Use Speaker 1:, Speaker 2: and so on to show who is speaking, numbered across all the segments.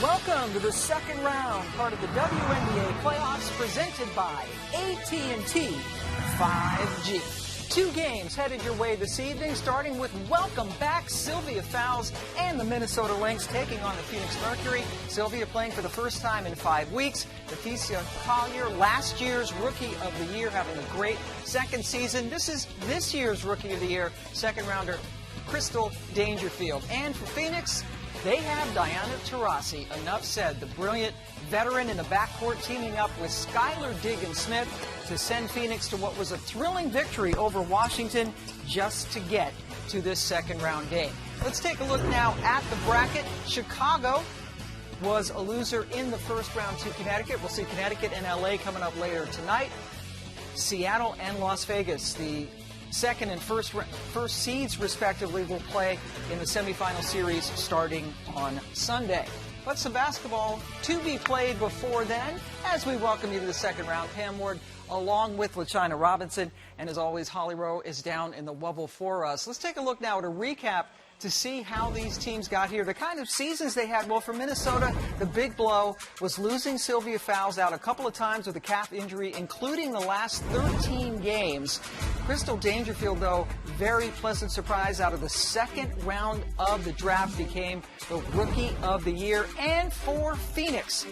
Speaker 1: Welcome to the second round, part of the WNBA playoffs presented by AT&T 5G. 2 games headed your way this evening, starting with welcome back Sylvia Fowles and the Minnesota Lynx taking on the Phoenix Mercury. Sylvia playing for the first time in 5 weeks. Leticia Collier, last year's Rookie of the Year, having a great second season. This is this year's Rookie of the Year, second rounder, Crystal Dangerfield. And for Phoenix, they have Diana Taurasi. Enough said. The brilliant veteran in the backcourt teaming up with Skylar Diggins-Smith to send Phoenix to what was a thrilling victory over Washington just to get to this second round game. Let's take a look now at the bracket. Chicago was a loser in the first round to Connecticut. We'll see Connecticut and LA coming up later tonight. Seattle and Las Vegas, the second and first seeds, respectively, will play in the semifinal series starting on Sunday. But some basketball to be played before then, as we welcome you to the second round. Pam Ward along with LaChina Robinson, and as always, Holly Rowe is down in the Wubble for us. Let's take a look now at a recap to see how these teams got here, the kind of seasons they had. Well, for Minnesota, the big blow was losing Sylvia Fowles out a couple of times with a calf injury, including the last 13 games. Crystal Dangerfield, though, very pleasant surprise out of the second round of the draft, became the Rookie of the Year. And for Phoenix,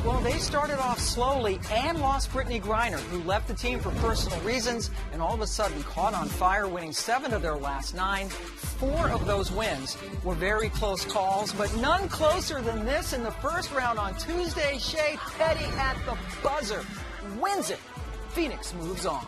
Speaker 1: well, they started off slowly and lost Brittany Griner, who left the team for personal reasons, and all of a sudden caught on fire, winning 7 of their last 9. 4 of those wins were very close calls, but none closer than this in the first round on Tuesday. Shea Petty at the buzzer wins it. Phoenix moves on.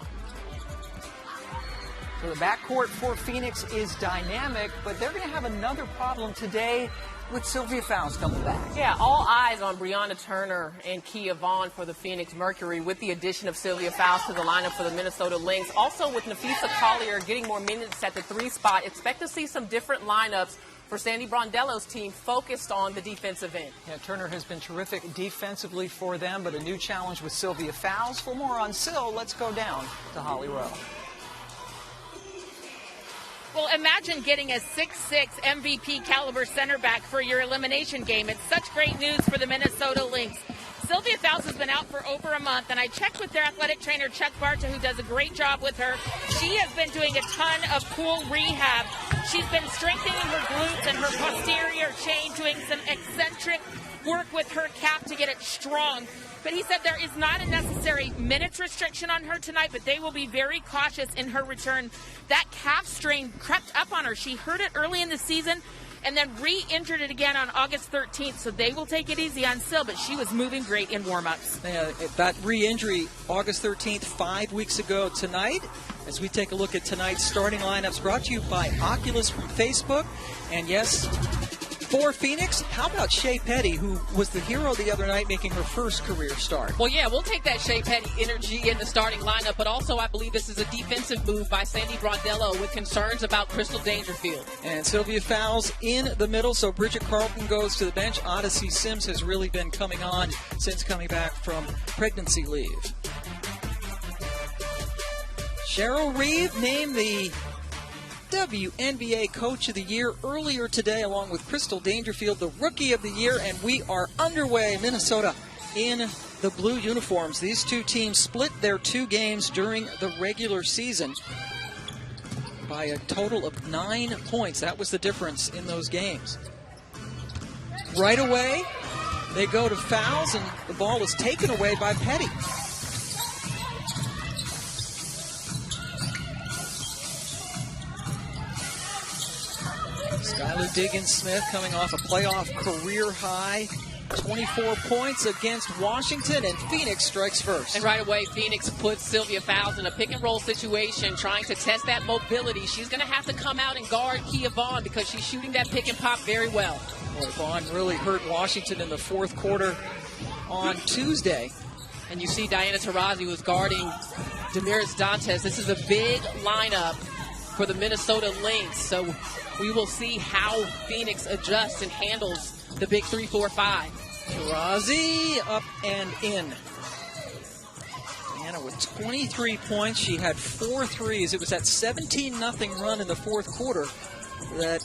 Speaker 1: So the backcourt for Phoenix is dynamic, but they're going to have another problem today with Sylvia Fowles coming back.
Speaker 2: Yeah, all eyes on Brianna Turner and Kia Vaughn for the Phoenix Mercury, with the addition of Sylvia Fowles to the lineup for the Minnesota Lynx. Also with Nafisa Collier getting more minutes at the 3 spot. Expect to see some different lineups for Sandy Brondello's team focused on the defensive end.
Speaker 1: Yeah, Turner has been terrific defensively for them, but a new challenge with Sylvia Fowles. For more on Syl, let's go down to Holly Rowe.
Speaker 3: Well, imagine getting a 6'6" MVP caliber center back for your elimination game. It's such great news for the Minnesota Lynx. Sylvia Fowles has been out for over a month, and I checked with their athletic trainer, Chuck Barta, who does a great job with her. She has been doing a ton of cool rehab. She's been strengthening her glutes and her posterior chain, doing some eccentric work with her calf to get it strong. But he said there is not a necessary minutes restriction on her tonight, but they will be very cautious in her return. That calf strain crept up on her. She hurt it early in the season and then re-injured it again on August 13th, so they will take it easy on Syl, but she was moving great in warm-ups.
Speaker 4: Yeah, that re-injury August 13th, 5 weeks ago tonight. As we take a look at tonight's starting lineups, brought to you by Oculus from Facebook. And yes, for Phoenix, how about Shea Petty, who was the hero the other night, making her first career start?
Speaker 2: Well, yeah, we'll take that Shea Petty energy in the starting lineup, but also I believe this is a defensive move by Sandy Brondello with concerns about Crystal Dangerfield.
Speaker 4: And Sylvia Fowles in the middle, so Bridget Carlton goes to the bench. Odyssey Sims has really been coming on since coming back from pregnancy leave. Cheryl Reeve named the WNBA Coach of the Year earlier today, along with Crystal Dangerfield, the Rookie of the Year, and we are underway. Minnesota in the blue uniforms. These two teams split their 2 games during the regular season by a total of 9 points. That was the difference in those games. Right away, they go to Fowles, and the ball is taken away by Petty. Skylar Diggins-Smith coming off a playoff career high, 24 points against Washington, and Phoenix strikes first.
Speaker 2: And right away, Phoenix puts Sylvia Fowles in a pick-and-roll situation, trying to test that mobility. She's going to have to come out and guard Kia Vaughn because she's shooting that pick-and-pop very well.
Speaker 4: Boy, Vaughn really hurt Washington in the fourth quarter on Tuesday.
Speaker 2: And you see Diana Taurasi was guarding Damaris Dantes. This is a big lineup for the Minnesota Lynx, so we will see how Phoenix adjusts and handles the big 3-4-5.
Speaker 4: Taurasi up and in. Diana with 23 points. She had 4 threes. It was that 17-0 run in the fourth quarter that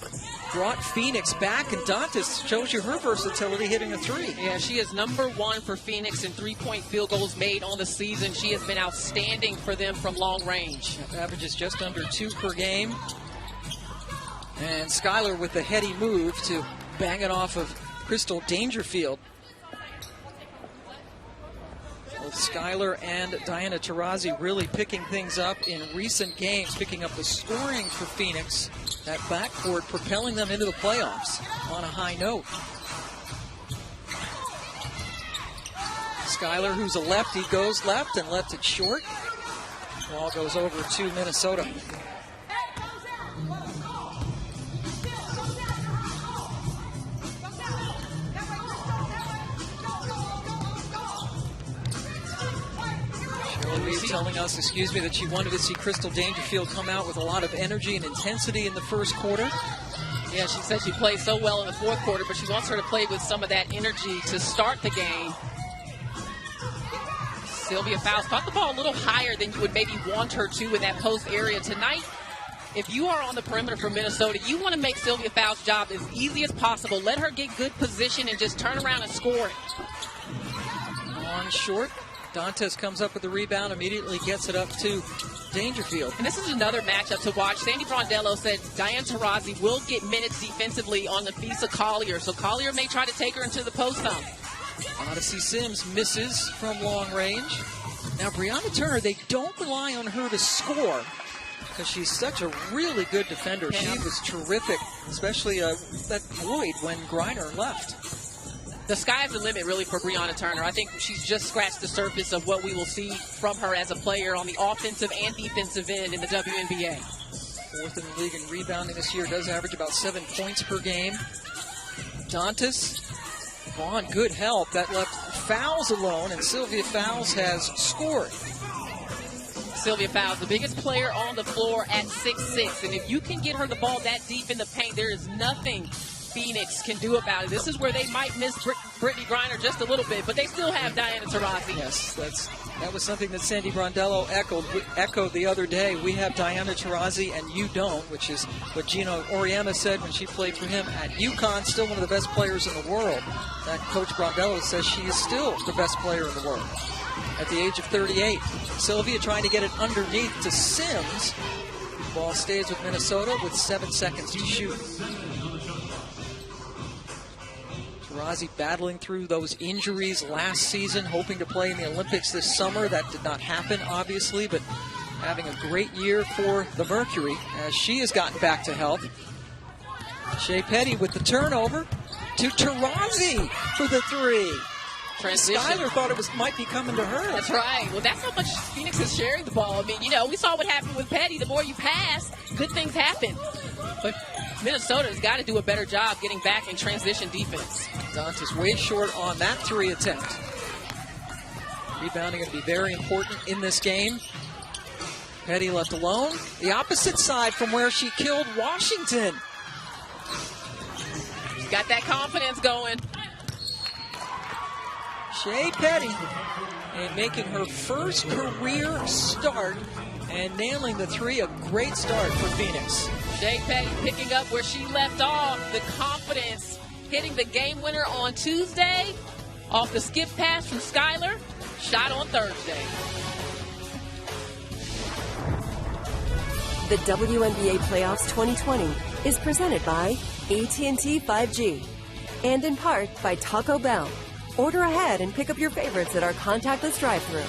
Speaker 4: brought Phoenix back, and Dantas shows you her versatility hitting a three.
Speaker 2: Yeah, she is #1 for Phoenix in three-point field goals made on the season. She has been outstanding for them from long range.
Speaker 4: Averages just under 2 per game. And Skylar with the heady move to bang it off of Crystal Dangerfield. Both Skylar and Diana Taurasi really picking things up in recent games, picking up the scoring for Phoenix. That backcourt propelling them into the playoffs on a high note. Skylar, who's a lefty, goes left and left it short. Ball goes over to Minnesota. Telling us, that she wanted to see Crystal Dangerfield come out with a lot of energy and intensity in the first quarter.
Speaker 2: Yeah, she said she played so well in the fourth quarter, but she wants her to play with some of that energy to start the game. Sylvia Fowles caught the ball a little higher than you would maybe want her to in that post area tonight. If you are on the perimeter for Minnesota, you want to make Sylvia Fowles' job as easy as possible. Let her get good position and just turn around and score it.
Speaker 4: On short. Dantas comes up with the rebound, immediately gets it up to Dangerfield.
Speaker 2: And this is another matchup to watch. Sandy Brondello said Diana Taurasi will get minutes defensively on Nafisa Collier, so Collier may try to take her into the post some.
Speaker 4: Odyssey Sims misses from long range. Now, Brianna Turner, they don't rely on her to score because she's such a really good defender.
Speaker 2: Yeah.
Speaker 4: She was terrific, especially that void when Griner left.
Speaker 2: The sky's the limit, really, for Brianna Turner. I think she's just scratched the surface of what we will see from her as a player on the offensive and defensive end in the WNBA.
Speaker 4: Fourth in the league in rebounding this year, does average about 7 points per game. Dantas, Vaughn, good help. That left Fowles alone, and Sylvia Fowles has scored.
Speaker 2: Sylvia Fowles, the biggest player on the floor at 6'6", and if you can get her the ball that deep in the paint, there is nothing Phoenix can do about it. This is where they might miss Brittany Griner just a little bit, but they still have Diana Taurasi.
Speaker 4: Yes, that was something that Sandy Brondello echoed the other day. We have Diana Taurasi and you don't, which is what Gina Oriema said when she played for him at UConn, still one of the best players in the world. That Coach Brondello says she is still the best player in the world at the age of 38. Sylvia trying to get it underneath to Sims. Ball stays with Minnesota with 7 seconds to shoot. Taurasi battling through those injuries last season, hoping to play in the Olympics this summer. That did not happen, obviously, but having a great year for the Mercury as she has gotten back to health. Shea Petty with the turnover to Taurasi for the three.
Speaker 2: Transition.
Speaker 4: Skylar thought it might be coming to her.
Speaker 2: That's right. Well, that's how much Phoenix is sharing the ball. I mean, we saw what happened with Petty. The more you pass, good things happen. But Minnesota has got to do a better job getting back in transition defense.
Speaker 4: Dantas way short on that three attempt. Rebounding going to be very important in this game. Petty left alone. The opposite side from where she killed Washington.
Speaker 2: She's got that confidence going.
Speaker 4: Shea Petty and making her first career start and nailing the three. A great start for Phoenix.
Speaker 2: Shea Petty picking up where she left off. The confidence, hitting the game winner on Tuesday off the skip pass from Skylar. Shot on Thursday.
Speaker 5: The WNBA Playoffs 2020 is presented by AT&T 5G and in part by Taco Bell. Order ahead and pick up your favorites at our contactless drive-thru.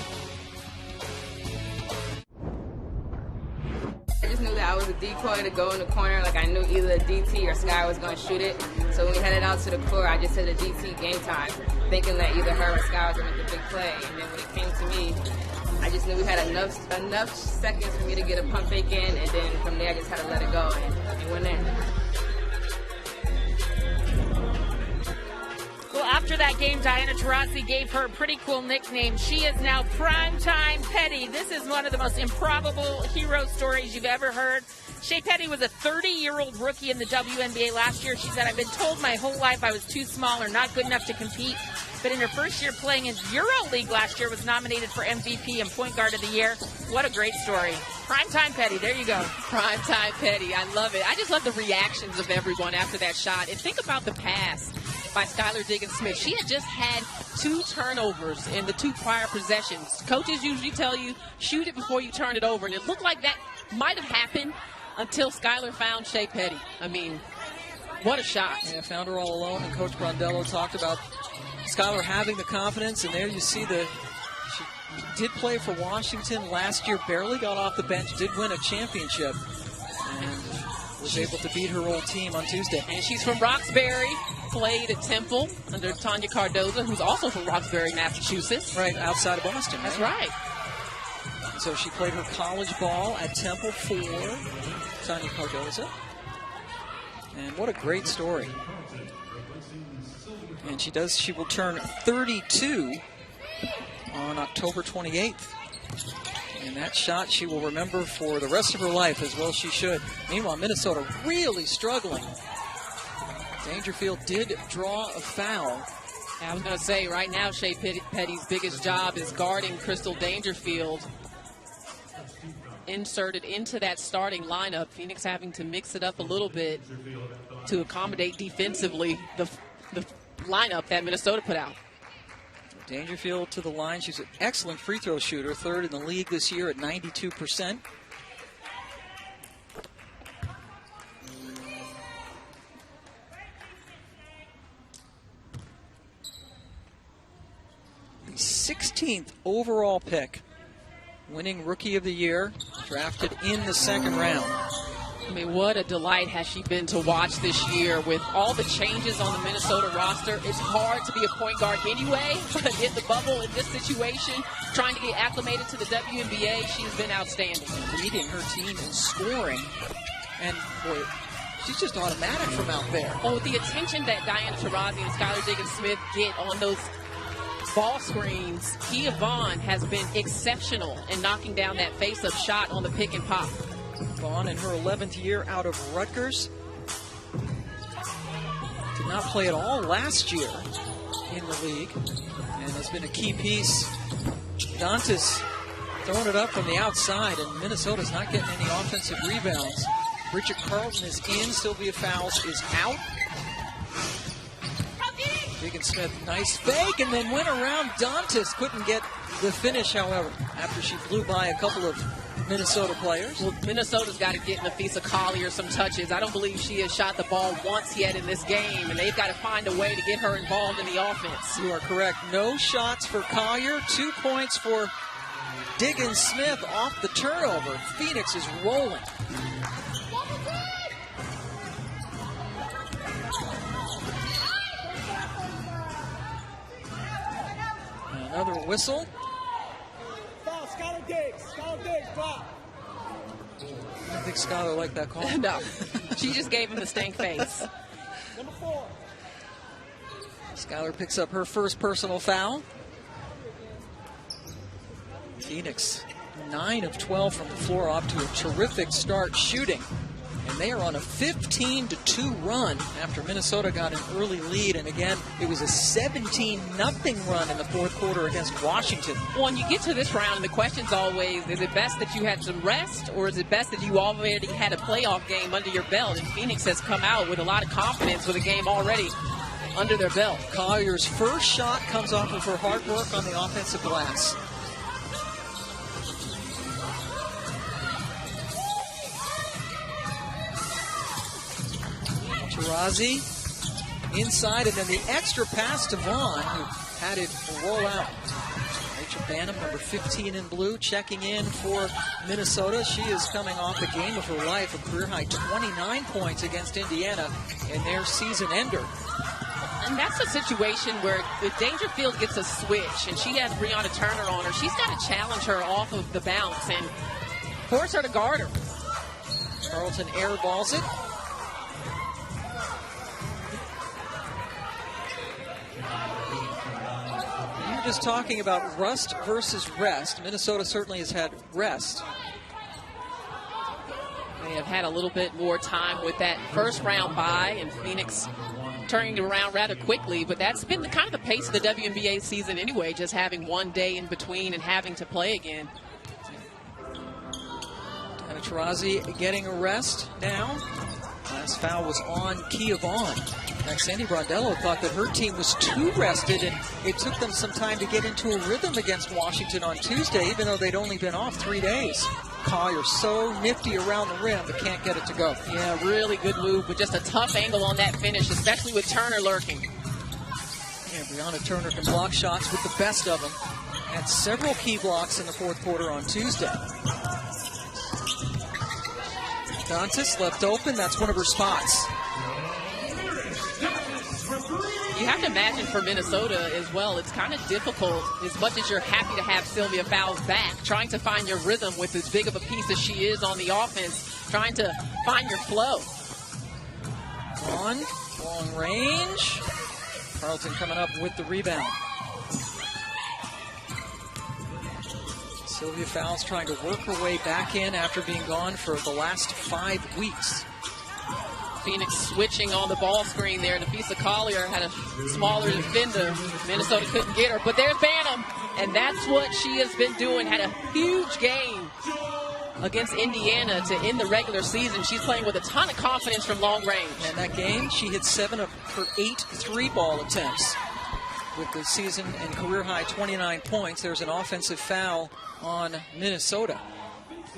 Speaker 6: I just knew that I was a decoy to go in the corner. Like I knew either DT or Sky was going to shoot it. So when we headed out to the floor, I just hit a DT game time, thinking that either her or Sky was going to make the big play. And then when it came to me, I just knew we had enough seconds for me to get a pump fake in, and then from there I just had to let it go and went in.
Speaker 3: Well, after that game, Diana Taurasi gave her a pretty cool nickname. She is now Primetime Petty. This is one of the most improbable hero stories you've ever heard. Shea Petty was a 30-year-old rookie in the WNBA last year. She said, I've been told my whole life I was too small or not good enough to compete. but in her first year playing in EuroLeague last year was nominated for MVP and Point Guard of the Year. What a great story. Primetime Petty, there you go.
Speaker 2: Primetime Petty, I love it. I just love the reactions of everyone after that shot. And think about the pass by Skylar Diggins-Smith. She had just had 2 turnovers in the 2 prior possessions. Coaches usually tell you, shoot it before you turn it over. And it looked like that might have happened until Skylar found Shea Petty. I mean, what a shot.
Speaker 4: Yeah, found her all alone, and Coach Brondello talked about Skylar having the confidence, and there you see she did play for Washington last year, barely got off the bench, did win a championship, and was able to beat her old team on Tuesday.
Speaker 2: And she's from Roxbury, played at Temple under Tanya Cardoza, who's also from Roxbury, Massachusetts.
Speaker 4: Right, outside of Boston.
Speaker 2: That's right.
Speaker 4: So she played her college ball at Temple for Tanya Cardoza. And what a great story. And she will turn 32 on October 28th. And that shot she will remember for the rest of her life, as well she should. Meanwhile, Minnesota really struggling. Dangerfield did draw a foul.
Speaker 2: I was going to say, right now, Shea Petty's biggest job is guarding Crystal Dangerfield. Inserted into that starting lineup. Phoenix having to mix it up a little bit to accommodate defensively the lineup that Minnesota put out.
Speaker 4: Dangerfield to the line. She's an excellent free throw shooter, 3rd in the league this year at 92%. The 16th overall pick, winning Rookie of the Year, drafted in the 2nd round.
Speaker 2: I mean, what a delight has she been to watch this year with all the changes on the Minnesota roster. It's hard to be a point guard anyway, but in the bubble in this situation, trying to get acclimated to the WNBA, she's been outstanding.
Speaker 4: Leading her team in scoring, and boy, she's just automatic from out there.
Speaker 2: Oh, the attention that Diana Taurasi and Skylar Diggins-Smith get on those ball screens, Kia Vaughn has been exceptional in knocking down that face-up shot on the pick and pop.
Speaker 4: Vaughn in her 11th year out of Rutgers. Did not play at all last year in the league and has been a key piece. Dantas throwing it up from the outside, and Minnesota's not getting any offensive rebounds. Bridget Carlton is in. Sylvia Fowles is out. Diggins-Smith, nice fake, and then went around Dantas. Couldn't get the finish, however, after she flew by a couple of Minnesota players.
Speaker 2: Well, Minnesota's got to get Nafisa Collier some touches. I don't believe she has shot the ball once yet in this game, and they've got to find a way to get her involved in the offense.
Speaker 4: You are correct. No shots for Collier. 2 points for Diggins-Smith off the turnover. Phoenix is rolling. Another whistle. I don't think Skylar liked that call.
Speaker 2: No, she just gave him the stank face.
Speaker 7: Number 4.
Speaker 4: Skylar picks up her first personal foul. Phoenix, 9 of 12 from the floor, off to a terrific start shooting. And they are on a 15-2 run after Minnesota got an early lead. And again, it was a 17-0 run in the 4th quarter against Washington.
Speaker 2: Well, when you get to this round, the question's always, is it best that you had some rest, or is it best that you already had a playoff game under your belt? And Phoenix has come out with a lot of confidence with a game already under their belt.
Speaker 4: Collier's first shot comes off of her hard work on the offensive glass. Taurasi inside, and then the extra pass to Vaughn, who had it roll out. Rachel Banham, number 15 in blue, checking in for Minnesota. She is coming off the game of her life, a career-high 29 points against Indiana in their season ender.
Speaker 2: And that's a situation where if Dangerfield gets a switch and she has Brianna Turner on her, she's got to challenge her off of the bounce and force her to guard her.
Speaker 4: Carlton airballs it. Just talking about rust versus rest. Minnesota certainly has had rest.
Speaker 2: They have had a little bit more time with that first round bye, and Phoenix turning it around rather quickly, but that's been kind of the pace of the WNBA season anyway, just having one day in between and having to play again.
Speaker 4: Diana Taurasi getting a rest now. Last foul was on Kia Vaughn. And Sandy Brondello thought that her team was too rested, and it took them some time to get into a rhythm against Washington on Tuesday, even though they'd only been off 3 days. Collier so nifty around the rim, but can't get it to go.
Speaker 2: Yeah, really good move, but just a tough angle on that finish, especially with Turner lurking.
Speaker 4: Yeah, Brianna Turner can block shots with the best of them. Had several key blocks in the fourth quarter on Tuesday. Dantas left open. That's one of her spots.
Speaker 2: You have to imagine for Minnesota as well, it's kind of difficult, as much as you're happy to have Sylvia Fowles back, trying to find your rhythm with as big of a piece as she is on the offense, trying to find your flow.
Speaker 4: On, long range. Carlton coming up with the rebound. Sylvia Fowles trying to work her way back in after being gone for the last 5 weeks.
Speaker 2: Phoenix switching on the ball screen there. Nafisa Collier had a smaller defender. Minnesota couldn't get her, but there's Banham, and that's what she has been doing. Had a huge game against Indiana to end the regular season. She's playing with a ton of confidence from long range.
Speaker 4: And that game, she hit 7 of her 8 three-ball attempts with the season and career-high 29 points. There's an offensive foul on Minnesota.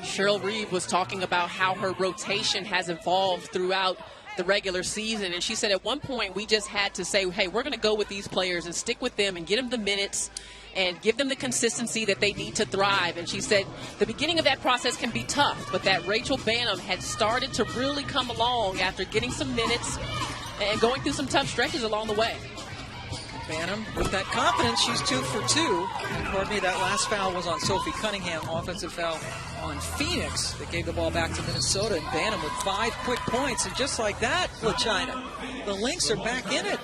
Speaker 2: Cheryl Reeve was talking about how her rotation has evolved throughout the regular season, and she said at one point we just had to say, hey, we're going to go with these players and stick with them and get them the minutes and give them the consistency that they need to thrive. And she said the beginning of that process can be tough, but that Rachel Banham had started to really come along after getting some minutes and going through some tough stretches along the way.
Speaker 4: Banham with that confidence, she's 2 for 2. Pardon me, that last foul was on Sophie Cunningham, offensive foul on Phoenix that gave the ball back to Minnesota. And Banham with 5 quick points, and just like that, LaChina, the Lynx are back in it.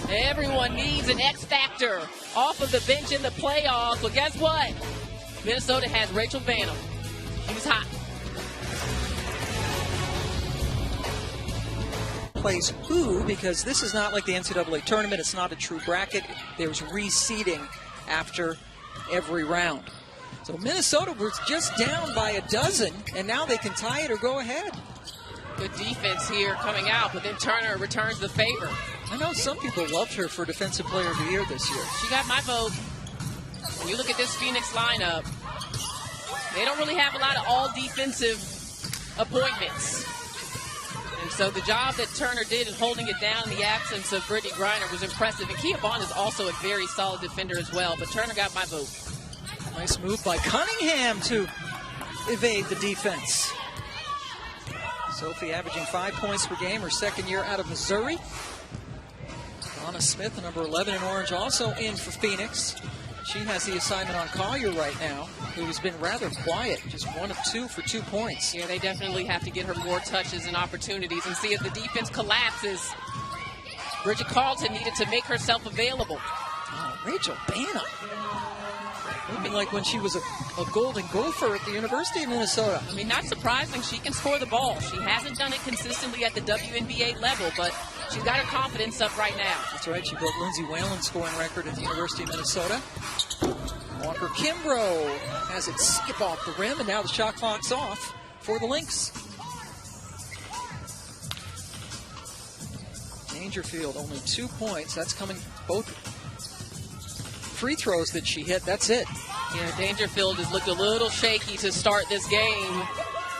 Speaker 2: Everyone needs an X factor off of the bench in the playoffs. Well, guess what? Minnesota has Rachel Banham. She's hot.
Speaker 4: Plays who, because this is not like the NCAA tournament. It's not a true bracket. There's reseeding after every round. So Minnesota was just down by a dozen, and now they can tie it or go ahead.
Speaker 2: Good defense here coming out, but then Turner returns the favor.
Speaker 4: I know some people loved her for Defensive Player of the Year this year.
Speaker 2: She got my vote. When you look at this Phoenix lineup, they don't really have a lot of all-defensive appointments. And so the job that Turner did in holding it down in the absence of Brittany Griner was impressive. And Kia Vaughn is also a very solid defender as well, but Turner got my vote.
Speaker 4: Nice move by Cunningham to evade the defense. Sophie averaging 5 points per game, her second year out of Missouri. Donna Smith, number 11 in orange, also in for Phoenix. She has the assignment on Collier right now, who has been rather quiet, just 1 of 2 for 2 points.
Speaker 2: Yeah, they definitely have to get her more touches and opportunities and see if the defense collapses. Bridget Carlton needed to make herself available.
Speaker 4: Oh, Rachel Banham. Looking like when she was a Golden Gopher at the University of Minnesota.
Speaker 2: I mean, not surprising. She can score the ball. She hasn't done it consistently at the WNBA level, but she's got her confidence up right now.
Speaker 4: That's right. She broke Lindsay Whalen's scoring record at the University of Minnesota. Walker Kimbrough has it skip off the rim, and now the shot clock's off for the Lynx. Dangerfield, only 2 points. That's coming both free throws that she hit. That's it.
Speaker 2: Yeah, Dangerfield has looked a little shaky to start this game,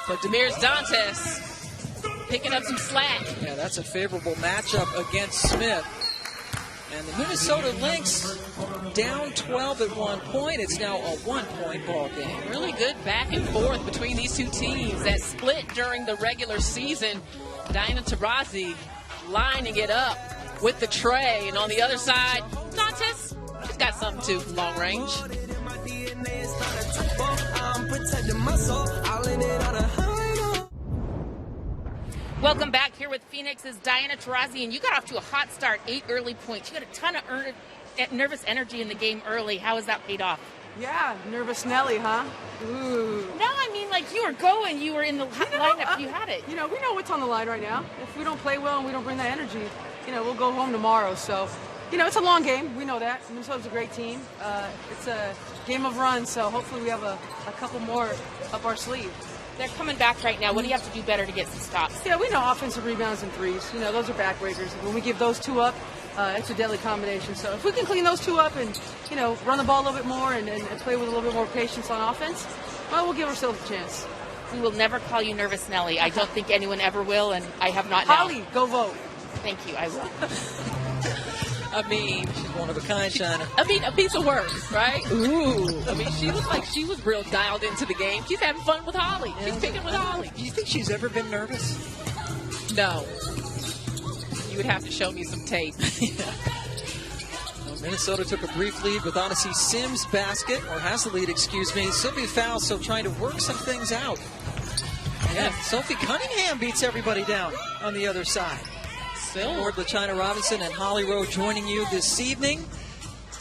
Speaker 2: but Demirs Dantas picking up some slack.
Speaker 4: Yeah, that's a favorable matchup against Smith. And the Minnesota Lynx down 12 at 1 point. It's now a 1-point ball game.
Speaker 2: Really good back and forth between these two teams. That split during the regular season. Diana Taurasi lining it up with the tray. And on the other side, Dantas, she's got something too from long range.
Speaker 3: Welcome back here with Phoenix's Diana Taurasi, and you got off to a hot start, 8 early points. You got a ton of nervous energy in the game early. How has that paid off?
Speaker 7: Yeah, nervous Nelly, huh? Ooh.
Speaker 3: No, I mean, like, you were going, you were in the lineup, you had it.
Speaker 7: You know, we know what's on the line right now. If we don't play well and we don't bring that energy, you know, we'll go home tomorrow. So, you know, it's a long game. We know that. Minnesota's a great team. It's a game of runs, so hopefully we have a couple more up our sleeve.
Speaker 3: They're coming back right now. What do you have to do better to get some stops?
Speaker 7: Yeah, we know offensive rebounds and threes. You know, those are backbreakers. When we give those two up, it's a deadly combination. So if we can clean those two up and, you know, run the ball a little bit more and play with a little bit more patience on offense, well, we'll give ourselves a chance.
Speaker 3: We will never call you Nervous Nelly. I don't think anyone ever will, and I have not now.
Speaker 7: Holly, go vote.
Speaker 3: Thank you, I will.
Speaker 4: I mean, she's one of a kind, China.
Speaker 2: I mean, a piece of work, right? Ooh. I mean, she looked like she was real dialed into the game. She's having fun with Holly. She's picking with Holly.
Speaker 4: Do you think she's ever been nervous?
Speaker 2: No. You would have to show me some tape.
Speaker 4: Well, Minnesota took a brief lead with Odyssey Sims' basket, or has the lead, excuse me. Sylvia Fowles still trying to work some things out. Yeah, Sophie Cunningham beats everybody down on the other side. Lord LaChina Robinson and Holly Rowe joining you this evening.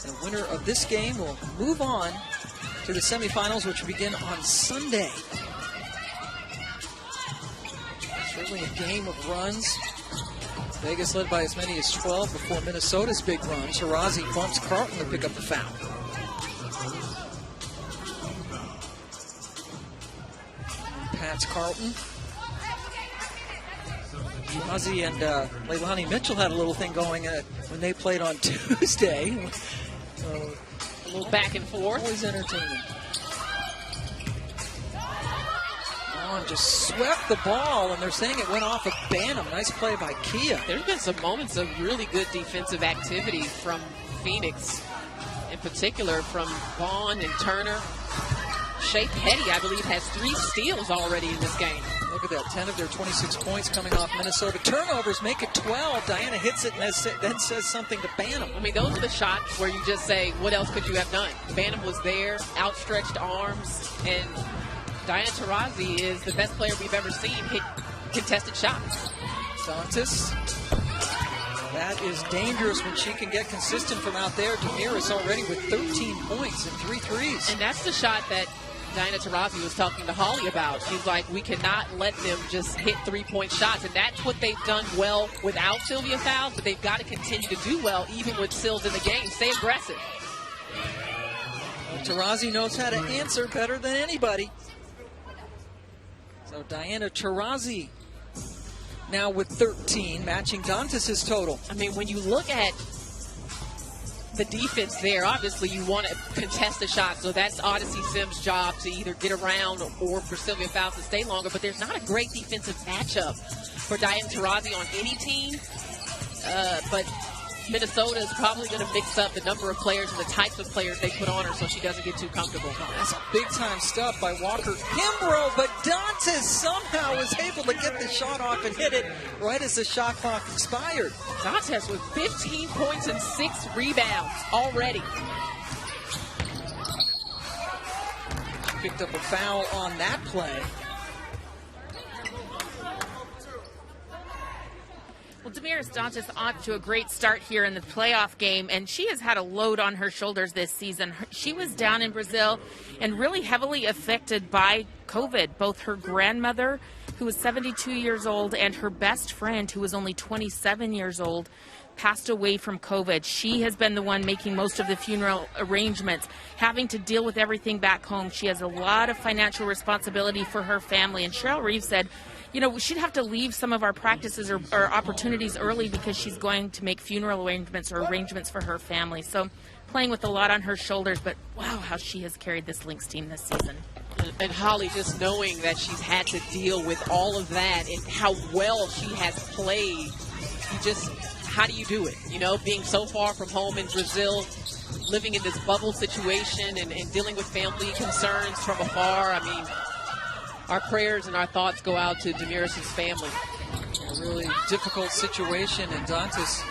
Speaker 4: The winner of this game will move on to the semifinals, which will begin on Sunday. Certainly a game of runs. Vegas led by as many as 12 before Minnesota's big run. Taurasi bumps Carlton to pick up the foul. Pats Carlton. Taurasi and Leilani Mitchell had a little thing going when they played on Tuesday.
Speaker 2: A little back and forth.
Speaker 4: Always entertaining. Vaughn just swept the ball, and they're saying it went off of Banham. Nice play by Kia.
Speaker 2: There's been some moments of really good defensive activity from Phoenix, in particular from Vaughn and Turner. Shea Petty, I believe, has 3 steals already in this game.
Speaker 4: Look at that, 10 of their 26 points coming off Minnesota. Turnovers make it 12. Diana hits it and then says something to Banham.
Speaker 2: I mean, those are the shots where you just say, what else could you have done? Banham was there, outstretched arms, and Diana Taurasi is the best player we've ever seen hit contested shots.
Speaker 4: Dantas. That is dangerous when she can get consistent from out there. Damiris already with 13 points and 3 threes.
Speaker 2: And that's the shot that Diana Taurasi was talking to Holly about. She's like, we cannot let them just hit 3-point shots. And that's what they've done well without Sylvia Fowles, but they've got to continue to do well even with Sills in the game. Stay aggressive.
Speaker 4: Well, Taurasi knows how to answer better than anybody. So Diana Taurasi now with 13, matching Dantas' total.
Speaker 2: I mean, when you look at the defense there, obviously you want to contest the shot, so that's Odyssey Sims' job to either get around or for Sylvia Fowles to stay longer, but there's not a great defensive matchup for Diana Taurasi on any team, but Minnesota is probably going to mix up the number of players and the types of players they put on her so she doesn't get too comfortable.
Speaker 4: That's big-time stuff by Walker Kimbrough, but Dantas somehow was able to get the shot off and hit it right as the shot clock expired.
Speaker 2: Dantas with 15 points and 6 rebounds already.
Speaker 4: She picked up a foul on that play.
Speaker 3: Well, Damiris Dantas off to a great start here in the playoff game, and she has had a load on her shoulders this season. She was down in Brazil and really heavily affected by COVID. Both her grandmother, who was 72 years old, and her best friend, who was only 27 years old, passed away from COVID. She has been the one making most of the funeral arrangements, having to deal with everything back home. She has a lot of financial responsibility for her family, and Cheryl Reeves said, you know, she'd have to leave some of our practices or opportunities early because she's going to make funeral arrangements or arrangements for her family. So playing with a lot on her shoulders, but wow, how she has carried this Lynx team this season.
Speaker 2: And Holly, just knowing that she's had to deal with all of that and how well she has played, how do you do it? You know, being so far from home in Brazil, living in this bubble situation and dealing with family concerns from afar. I mean, our prayers and our thoughts go out to Damiris' family.
Speaker 4: A really difficult situation, and Dantas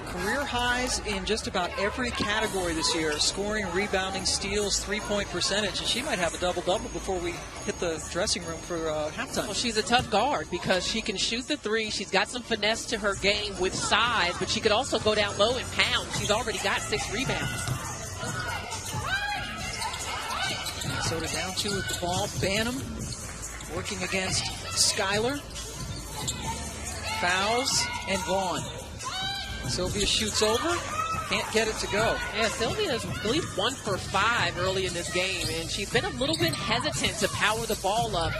Speaker 4: career highs in just about every category this year. Scoring, rebounding, steals, three-point percentage, and she might have a double-double before we hit the dressing room for halftime.
Speaker 2: Well, she's a tough guard because she can shoot the three. She's got some finesse to her game with size, but she could also go down low and pound. She's already got 6 rebounds.
Speaker 4: Minnesota down 2 with the ball. Banham working against Schuyler. Fouls and gone. Sylvia shoots over. Can't get it to go.
Speaker 2: Yeah, Sylvia is, I believe, 1 for 5 early in this game, and she's been a little bit hesitant to power the ball up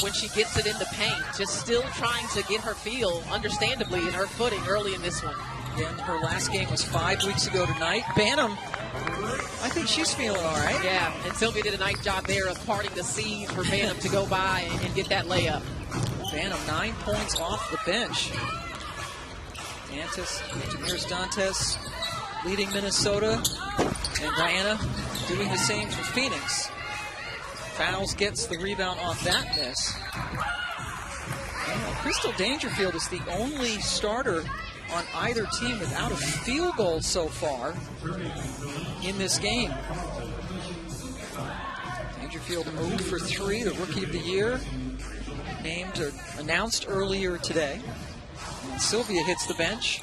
Speaker 2: when she gets it in the paint. Just still trying to get her feel, understandably, in her footing early in this one.
Speaker 4: Again, her last game was 5 weeks ago tonight. Banham, I think she's feeling all right.
Speaker 2: Yeah, and Sylvia did a nice job there of parting the seas for Banham to go by and get that layup.
Speaker 4: Banham 9 points off the bench. Damiris Dantes leading Minnesota, and Diana doing the same for Phoenix. Fouls gets the rebound off that miss. Crystal Dangerfield is the only starter on either team without a field goal so far in this game. Dangerfield 0 for 3, the Rookie of the Year, named or announced earlier today. And Sylvia hits the bench.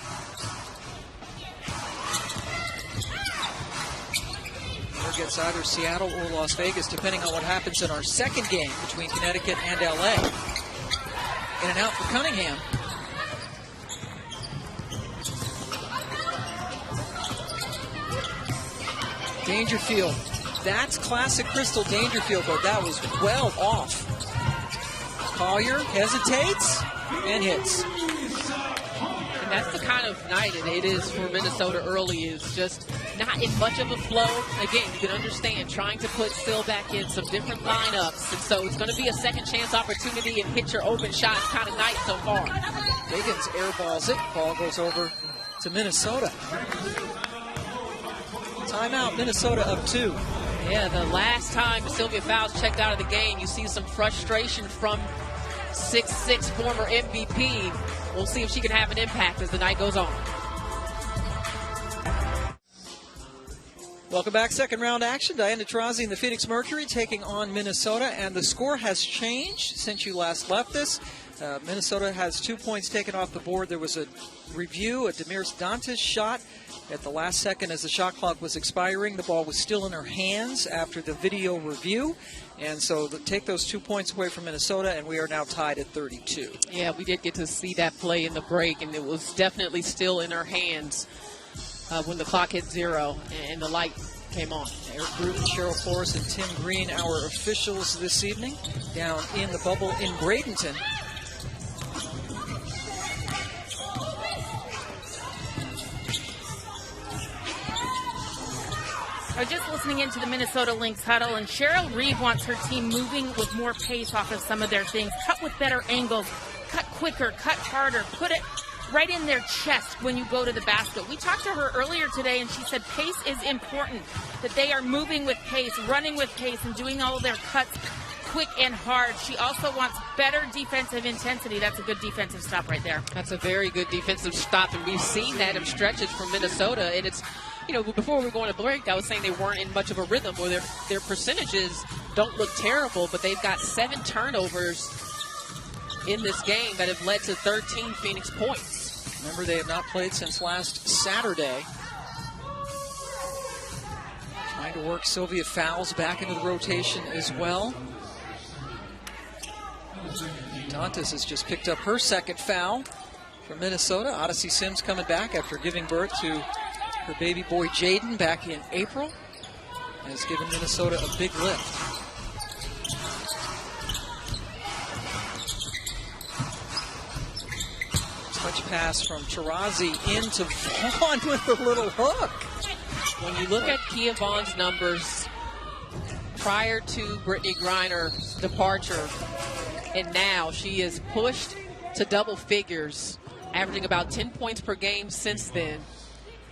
Speaker 4: Or gets either Seattle or Las Vegas, depending on what happens in our second game between Connecticut and LA. In and out for Cunningham. Dangerfield. That's classic Crystal Dangerfield, but that was well off. Collier hesitates and hits.
Speaker 2: And that's the kind of night it is for Minnesota early, is just not in much of a flow. Again, you can understand trying to put Sil back in some different lineups, and so it's going to be a second chance opportunity and hit your open shots kind of night so far.
Speaker 4: Higgins airballs it. Ball goes over to Minnesota. Timeout, Minnesota up 2.
Speaker 2: Yeah, the last time Sylvia Fowles checked out of the game, you see some frustration from 6'6" former MVP. We'll see if she can have an impact as the night goes on.
Speaker 4: Welcome back. Second round action. Diana Taurasi and the Phoenix Mercury taking on Minnesota, and the score has changed since you last left this. Minnesota has 2 points taken off the board. There was a review, a Damiris Dantes shot at the last second as the shot clock was expiring. The ball was still in her hands after the video review. And so take those 2 points away from Minnesota, and we are now tied at 32.
Speaker 2: Yeah, we did get to see that play in the break, and it was definitely still in her hands when the clock hit 0 and the light came on.
Speaker 4: Eric Bruton, Cheryl Forrest, and Tim Green, our officials this evening, down in the bubble in Bradenton.
Speaker 3: I was just listening into the Minnesota Lynx huddle, and Cheryl Reeve wants her team moving with more pace off of some of their things. Cut with better angles, cut quicker, cut harder, put it right in their chest when you go to the basket. We talked to her earlier today, and she said pace is important, that they are moving with pace, running with pace, and doing all of their cuts quick and hard. She also wants better defensive intensity. That's a good defensive stop right there.
Speaker 2: That's a very good defensive stop, and we've seen that in stretches from Minnesota, and it's, you know, before we were going to break, I was saying they weren't in much of a rhythm, or their percentages don't look terrible, but they've got 7 turnovers in this game that have led to 13 Phoenix points.
Speaker 4: Remember, they have not played since last Saturday. Trying to work Sylvia Fowles back into the rotation as well. Dantes has just picked up her second foul for Minnesota. Odyssey Sims coming back after giving birth to her baby boy Jaden back in April. Has given Minnesota a big lift. Touch pass from Taurasi into Vaughn with a little hook.
Speaker 2: When you look at Kia Vaughn's numbers prior to Brittany Griner's departure, and now she is pushed to double figures, averaging about 10 points per game since then.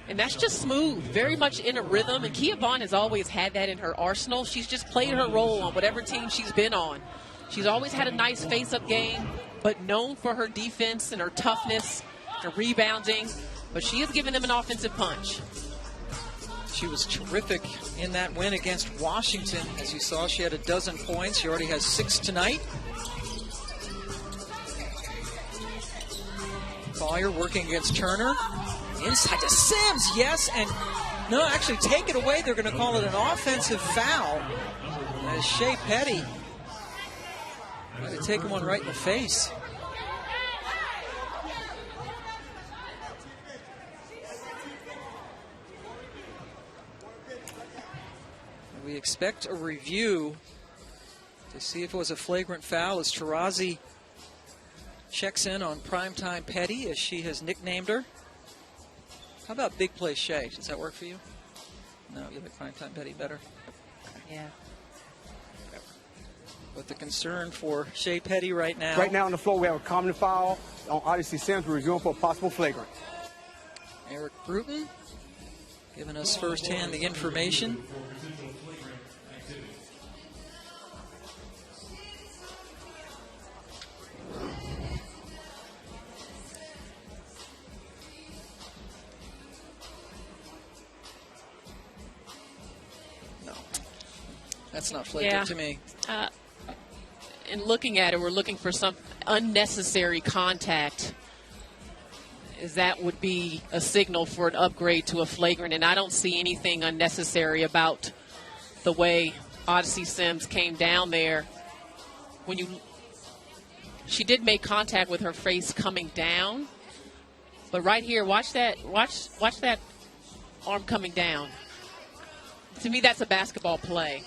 Speaker 2: And that's just smooth, very much in a rhythm. And Kia Vaughn has always had that in her arsenal. She's just played her role on whatever team she's been on. She's always had a nice face-up game, but known for her defense and her toughness, her rebounding. But she has given them an offensive punch.
Speaker 4: She was terrific in that win against Washington. As you saw, she had 12 points. She already has 6 tonight. Collier working against Turner. Inside to Sims, yes, and no, actually take it away. They're going to call it an offensive foul as Shea Petty might have taken one right in the face. We expect a review to see if it was a flagrant foul as Taurasi checks in on Primetime Petty, as she has nicknamed her. How about Big Play Shea? Does that work for you? No, you like Primetime Petty better?
Speaker 3: Yeah.
Speaker 4: But the concern for Shea Petty right now.
Speaker 8: Right now on the floor, we have a common foul on Odyssey Sims. We're reviewing for a possible flagrant.
Speaker 4: Eric Bruton giving us firsthand the information. No, that's not flagrant to me.
Speaker 2: In looking at it, we're looking for some unnecessary contact. Is that would be a signal for an upgrade to a flagrant, and I don't see anything unnecessary about the way Odyssey Sims came down there. She did make contact with her face coming down, but right here, watch that arm coming down. To me, that's a basketball play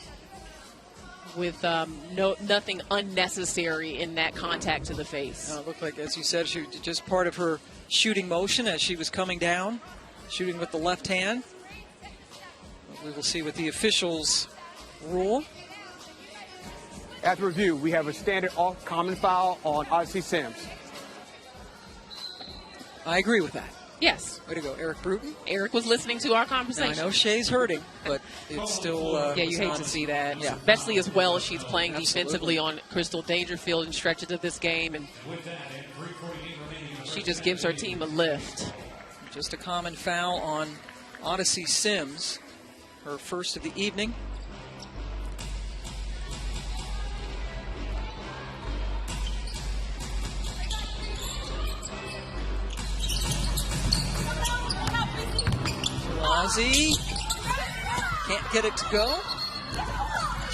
Speaker 2: with nothing unnecessary in that contact to the face.
Speaker 4: It looked like, as you said, she just part of her shooting motion as she was coming down, shooting with the left hand. We will see what the officials rule.
Speaker 8: After review, we have a standard off common foul on Odyssey Sims.
Speaker 4: I agree with that.
Speaker 2: Yes.
Speaker 4: Way to go, Eric Bruton.
Speaker 2: Eric was listening to our conversation.
Speaker 4: Now, I know Shea's hurting, but it's still...
Speaker 2: yeah, you hate to see that.
Speaker 4: Yeah.
Speaker 2: Especially as well as she's playing
Speaker 4: Absolutely.
Speaker 2: defensively on Crystal Dangerfield in stretches of this game. And she just gives her team a lift.
Speaker 4: Just a common foul on Odyssey Sims, her first of the evening. Taurasi can't get it to go.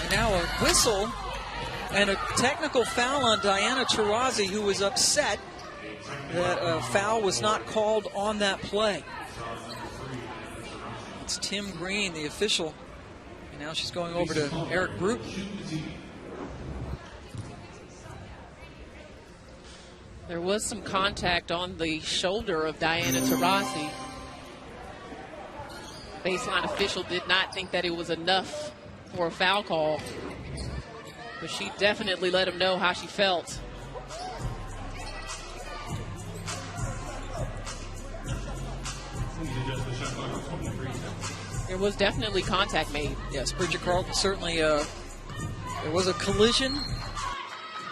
Speaker 4: And now a whistle and a technical foul on Diana Taurasi, who was upset that a foul was not called on that play. It's Tim Green, the official. And now she's going over to Eric Bruton.
Speaker 2: There was some contact on the shoulder of Diana Taurasi. Baseline official did not think that it was enough for a foul call, but she definitely let him know how she felt. There was definitely contact made.
Speaker 4: Yes, Bridget Carlton certainly, there was a collision,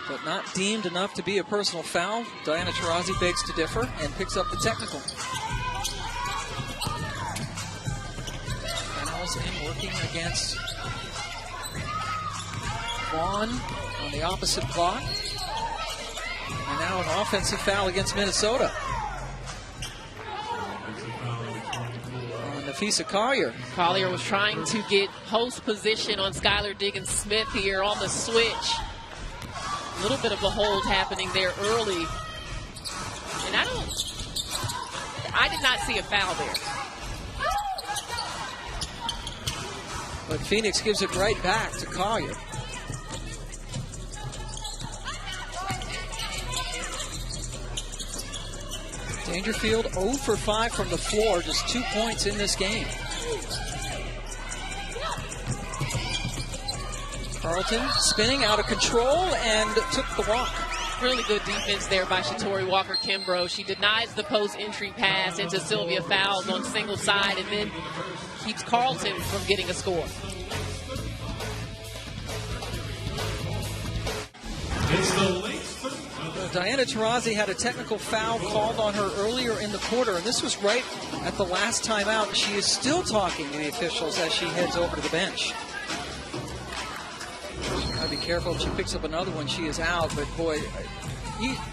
Speaker 4: but not deemed enough to be a personal foul. Diana Taurasi begs to differ and picks up the technical. In working against Vaughn on the opposite block. And now an offensive foul against Minnesota. On Nafisa Collier.
Speaker 2: Collier was trying to get post position on Skylar Diggins-Smith here on the switch. A little bit of a hold happening there early. And I did not see a foul there.
Speaker 4: But Phoenix gives it right back to Collier. Dangerfield 0 for 5 from the floor, just 2 points in this game. Carlton spinning out of control and took the walk.
Speaker 2: Really good defense there by Shatori Walker-Kimbrough. She denies the post entry pass into Sylvia Fowles on single side and then keeps Carlton from getting a score.
Speaker 4: Diana Taurasi had a technical foul called on her earlier in the quarter, and this was right at the last timeout. She is still talking to the officials as she heads over to the bench. Gotta be careful if she picks up another one, she is out, but boy,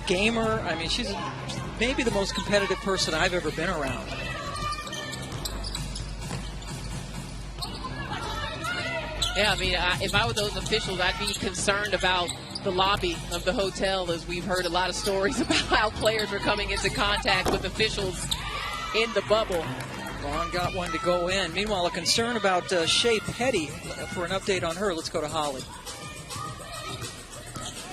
Speaker 4: gamer, I mean, she's maybe the most competitive person I've ever been around.
Speaker 2: Yeah, I mean, if I were those officials, I'd be concerned about the lobby of the hotel, as we've heard a lot of stories about how players are coming into contact with officials in the bubble.
Speaker 4: Vaughn got one to go in. Meanwhile, a concern about Shea Petty. For an update on her, let's go to Holly.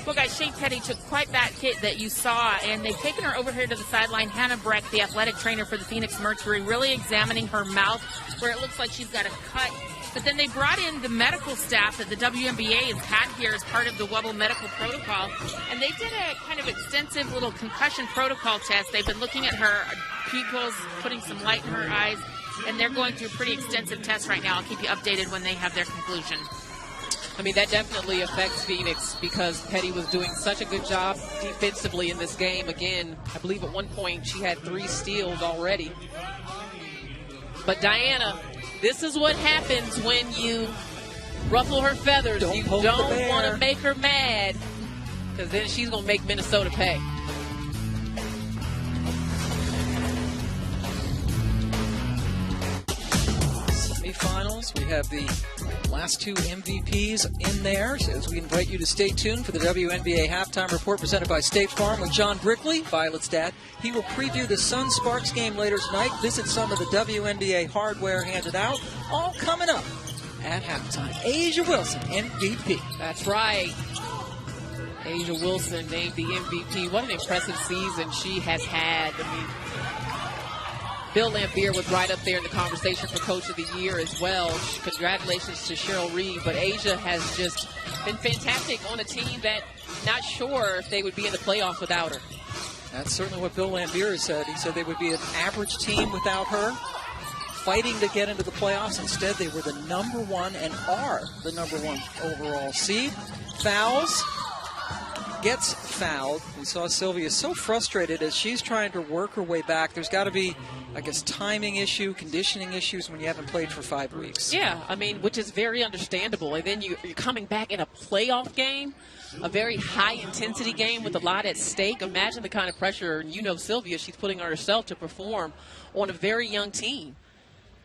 Speaker 3: Well, guys, Shea Petty took quite that hit that you saw, and they've taken her over here to the sideline. Hannah Breck, the athletic trainer for the Phoenix Mercury, really examining her mouth where it looks like she's got a cut. But then they brought in the medical staff that the WNBA has had here as part of the Webble medical protocol, and they did a kind of extensive little concussion protocol test. They've been looking at her pupils, putting some light in her eyes, and they're going through a pretty extensive test right now. I'll keep you updated when they have their conclusion.
Speaker 2: I mean, that definitely affects Phoenix because Petty was doing such a good job defensively in this game. Again, I believe at one point she had 3 steals already. But Diana, this is what happens when you ruffle her feathers. You don't want to make her mad because then she's going to make Minnesota pay.
Speaker 4: Semifinals, we have the last 2 MVPs in there, so as we invite you to stay tuned for the WNBA halftime report presented by State Farm with John Brickley, Violet's dad. He will preview the Sun-Sparks game later tonight, visit some of the WNBA hardware handed out, all coming up at halftime. A'ja Wilson, MVP.
Speaker 2: That's right. A'ja Wilson named the MVP. What an impressive season she has had. I mean, Bill Laimbeer was right up there in the conversation for Coach of the Year as well. Congratulations to Cheryl Reeve, but A'ja has just been fantastic on a team that not sure if they would be in the playoffs without her.
Speaker 4: That's certainly what Bill Laimbeer said. He said they would be an average team without her, fighting to get into the playoffs. Instead, they were the #1 and are the #1 overall seed. Fouls. Gets fouled. We saw Sylvia so frustrated as she's trying to work her way back. There's got to be, I guess, timing issue, conditioning issues when you haven't played for 5 weeks.
Speaker 2: Yeah, I mean, which is very understandable. And then you're coming back in a playoff game, a very high-intensity game with a lot at stake. Imagine the kind of pressure, you know, Sylvia, she's putting on herself to perform on a very young team.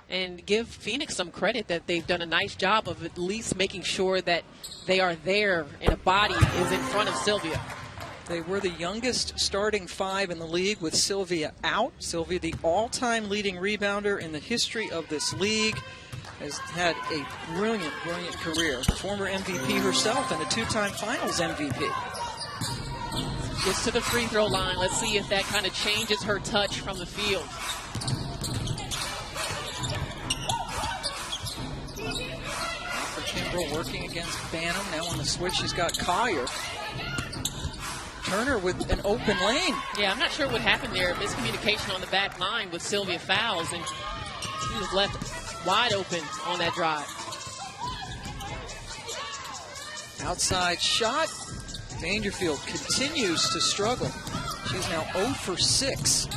Speaker 2: And give Phoenix some credit that they've done a nice job of at least making sure that they are there and a body is in front of Sylvia.
Speaker 4: They were the youngest starting 5 in the league with Sylvia out. Sylvia, the all-time leading rebounder in the history of this league, has had a brilliant, brilliant career. Former MVP herself and a 2-time finals MVP.
Speaker 2: Gets to the free throw line. Let's see if that kind of changes her touch from the field.
Speaker 4: Kimbrell working against Banham. Now on the switch, she's got Collier. Turner with an open lane.
Speaker 2: Yeah, I'm not sure what happened there. Miscommunication on the back line with Sylvia Fowles, and she was left wide open on that drive.
Speaker 4: Outside shot. Dangerfield continues to struggle. She's now 0 for 6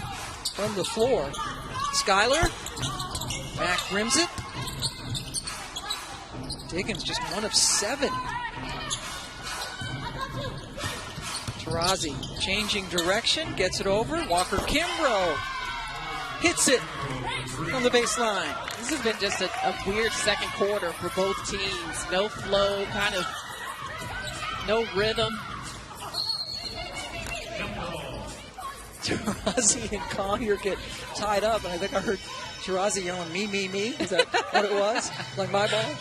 Speaker 4: from the floor. Skyler back rims it. Diggins just 1 of 7. Taurasi changing direction, gets it over. Walker Kimbrough hits it from the baseline.
Speaker 2: This has been just a weird second quarter for both teams. No flow, kind of no rhythm.
Speaker 4: Taurasi and Collier get tied up, and I think I heard Taurasi yelling, me, me, me. Is that what it was? Like my ball?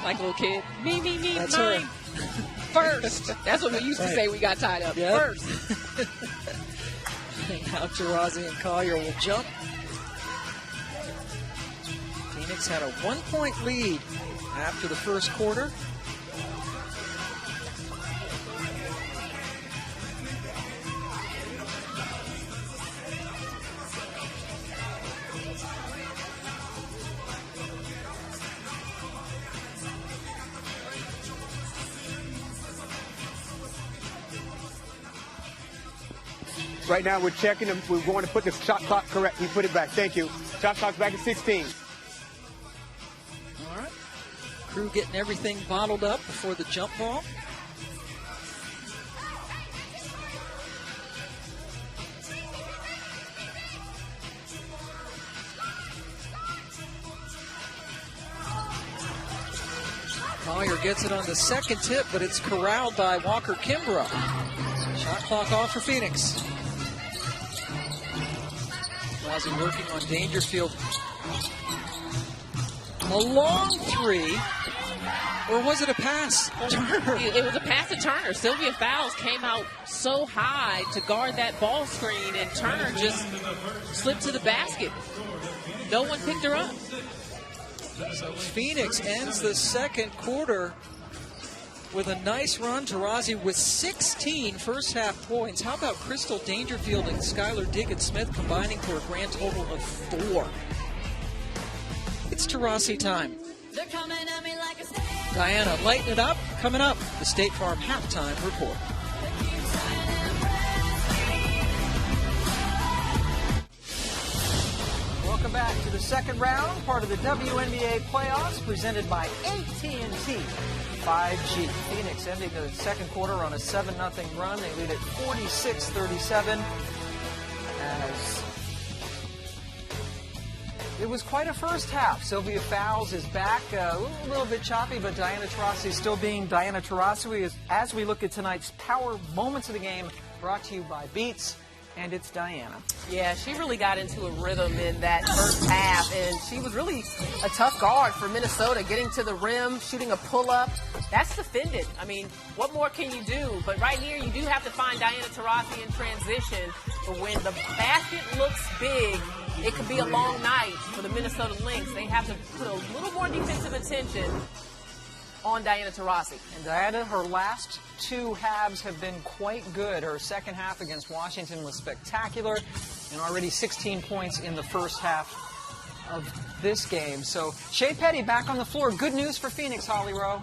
Speaker 2: Like a little kid. Me, me, me,
Speaker 4: That's
Speaker 2: mine.
Speaker 4: her.
Speaker 2: First. That's what we used to say we got tied up.
Speaker 4: Yep.
Speaker 2: First.
Speaker 4: And now Taurasi and Collier will jump. Phoenix had a 1-point lead after the first quarter.
Speaker 8: Right now, we're checking them. We're going to put the shot clock correct. You put it back. Thank you. Shot clock's back at 16.
Speaker 4: All right. Crew getting everything bottled up before the jump ball. Collier gets it on the second tip, but it's corralled by Walker Kimbrough. Shot clock off for Phoenix. Taurasi working on Dangerfield. A long three. Or was it a pass? Turner.
Speaker 2: It was a pass to Turner. Sylvia Fowles came out so high to guard that ball screen, and Turner just slipped to the basket. No one picked her up.
Speaker 4: So Phoenix ends the second quarter with a nice run. Taurasi with 16 first-half points. How about Crystal Dangerfield and Skylar Diggins-Smith combining for a grand total of 4? It's Taurasi time. Diana, lighten it up. Coming up, the State Farm Halftime Report.
Speaker 1: Welcome back to the second round, part of the WNBA playoffs, presented by AT&T 5G. Phoenix ending the second quarter on a 7-0 run. They lead at 46-37. As it was quite a first half. Sylvia Fowles is back, a little bit choppy, but Diana Taurasi still being Diana Taurasi. As we look at tonight's power moments of the game, brought to you by Beats, and it's Diana.
Speaker 2: Yeah, she really got into a rhythm in that first half, and she was really a tough guard for Minnesota, getting to the rim, shooting a pull-up. That's defended. I mean, what more can you do? But right here, you do have to find Diana Taurasi in transition. But when the basket looks big, it could be a long night for the Minnesota Lynx. They have to put a little more defensive attention on Diana Taurasi.
Speaker 1: And Diana, her last two halves have been quite good. Her second half against Washington was spectacular, and already 16 points in the first half of this game. So Shea Petty back on the floor. Good news for Phoenix, Holly Rowe.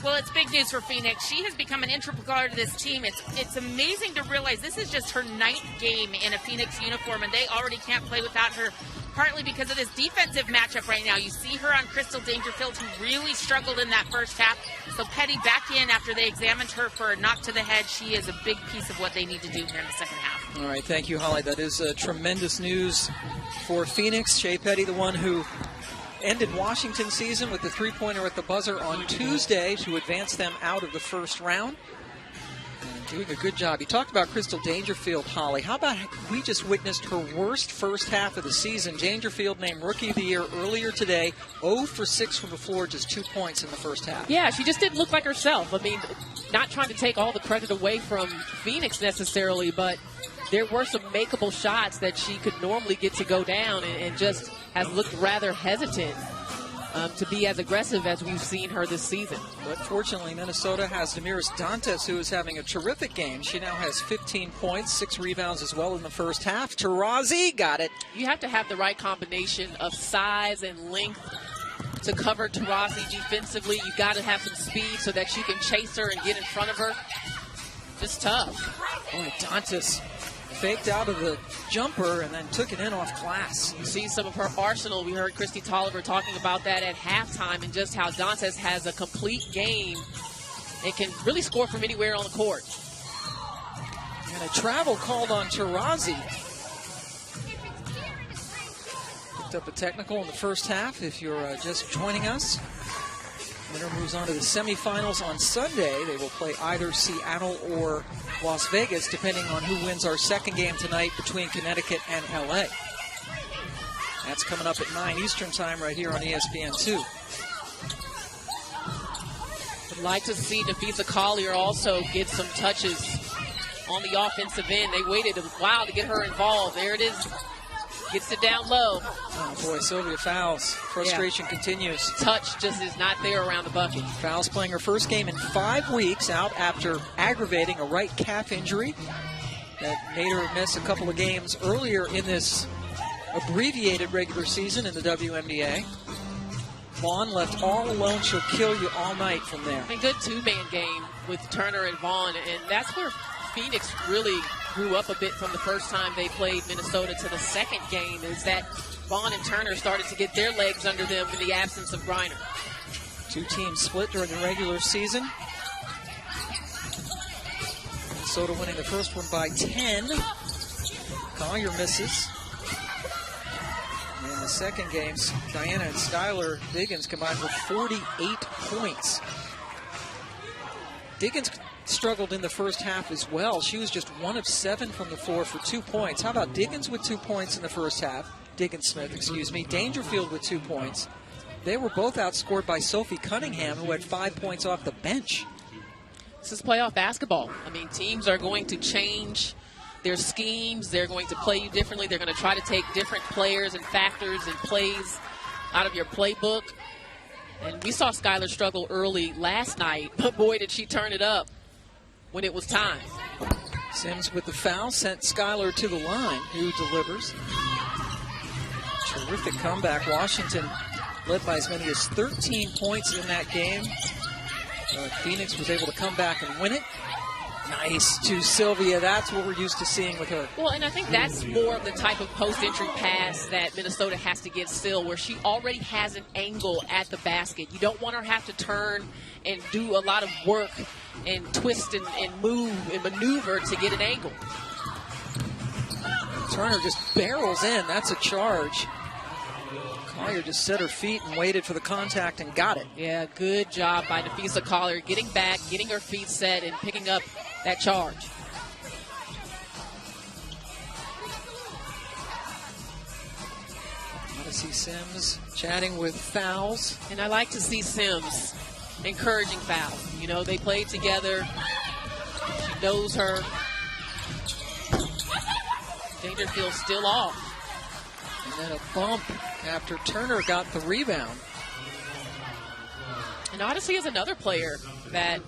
Speaker 3: Well, it's big news for Phoenix. She has become an integral part of this team. It's amazing to realize this is just her 9th game in a Phoenix uniform, and they already can't play without her, partly because of this defensive matchup right now. You see her on Crystal Dangerfield, who really struggled in that first half. So Petty back in after they examined her for a knock to the head. She is a big piece of what they need to do here in the second half.
Speaker 4: All right, thank you, Holly. That is tremendous news for Phoenix. Shea Petty, the one who ended Washington's season with the three-pointer at the buzzer on Tuesday to advance them out of the first round. And doing a good job. You talked about Crystal Dangerfield, Holly. How about we just witnessed her worst first half of the season? Dangerfield named Rookie of the Year earlier today. 0 for 6 from the floor, just 2 points in the first half.
Speaker 2: Yeah, she just didn't look like herself. I mean, not trying to take all the credit away from Phoenix necessarily, but there were some makeable shots that she could normally get to go down, and just has looked rather hesitant to be as aggressive as we've seen her this season.
Speaker 4: But fortunately, Minnesota has Damiris Dantas, who is having a terrific game. She now has 15 points, 6 rebounds as well in the first half. Taurasi got it.
Speaker 2: You have to have the right combination of size and length to cover Taurasi defensively. You got to have some speed so that you can chase her and get in front of her. Just tough.
Speaker 4: Boy, Dantas faked out of the jumper and then took it in off glass.
Speaker 2: You see some of her arsenal. We heard Christy Tolliver talking about that at halftime, and just how Dantas has a complete game and can really score from anywhere on the court.
Speaker 4: And a travel called on Taurasi. Picked up a technical in the first half if you're just joining us. Winner moves on to the semifinals on Sunday. They will play either Seattle or Las Vegas, depending on who wins our second game tonight between Connecticut and LA. That's coming up at 9 Eastern time right here on ESPN2.
Speaker 2: I'd like to see Nafisa Collier also get some touches on the offensive end. They waited a while to get her involved. There it is. Gets it down low.
Speaker 4: Oh, boy, Sylvia Fowles. Frustration continues.
Speaker 2: Touch just is not there around the bucket.
Speaker 4: Fowles playing her first game in 5 weeks, out after aggravating a right calf injury that made her miss a couple of games earlier in this abbreviated regular season in the WNBA. Vaughn left all alone. She'll kill you all night from there.
Speaker 2: A good two-man game with Turner and Vaughn, and that's where Phoenix really grew up a bit from the first time they played Minnesota to the second game, is that Vaughn and Turner started to get their legs under them in the absence of Griner.
Speaker 4: 2 teams split during the regular season. Minnesota winning the first one by 10. Collier misses. And the second game, Diana and Skylar Diggins combined for 48 points. Diggins struggled in the first half as well. She was just 1 of 7 from the floor for 2 points. How about Diggins with 2 points in the first half? Diggins-Smith, excuse me. Dangerfield with 2 points. They were both outscored by Sophie Cunningham, who had 5 points off the bench.
Speaker 2: This is playoff basketball. I mean, teams are going to change their schemes. They're going to play you differently. They're going to try to take different players and factors and plays out of your playbook. And we saw Skylar struggle early last night, but boy, did she turn it up when it was time.
Speaker 4: Sims with the foul sent Skylar to the line, who delivers. Terrific comeback. Washington led by as many as 13 points in that game. Phoenix was able to come back and win it. Nice to Sylvia. That's what we're used to seeing with her.
Speaker 2: Well, and I think that's more of the type of post-entry pass that Minnesota has to get still, where she already has an angle at the basket. You don't want her to have to turn and do a lot of work and twist and move and maneuver to get an angle.
Speaker 4: Turner just barrels in. That's a charge. Collier just set her feet and waited for the contact and got it.
Speaker 2: Yeah, good job by Nafisa Collier, getting back, getting her feet set, and picking up that charge.
Speaker 4: Want to see Sims chatting with fouls.
Speaker 2: And I like to see Sims encouraging fouls. You know, they played together. She knows her. Dangerfield still off.
Speaker 4: And then a bump after Turner got the rebound.
Speaker 2: And Odyssey is another player that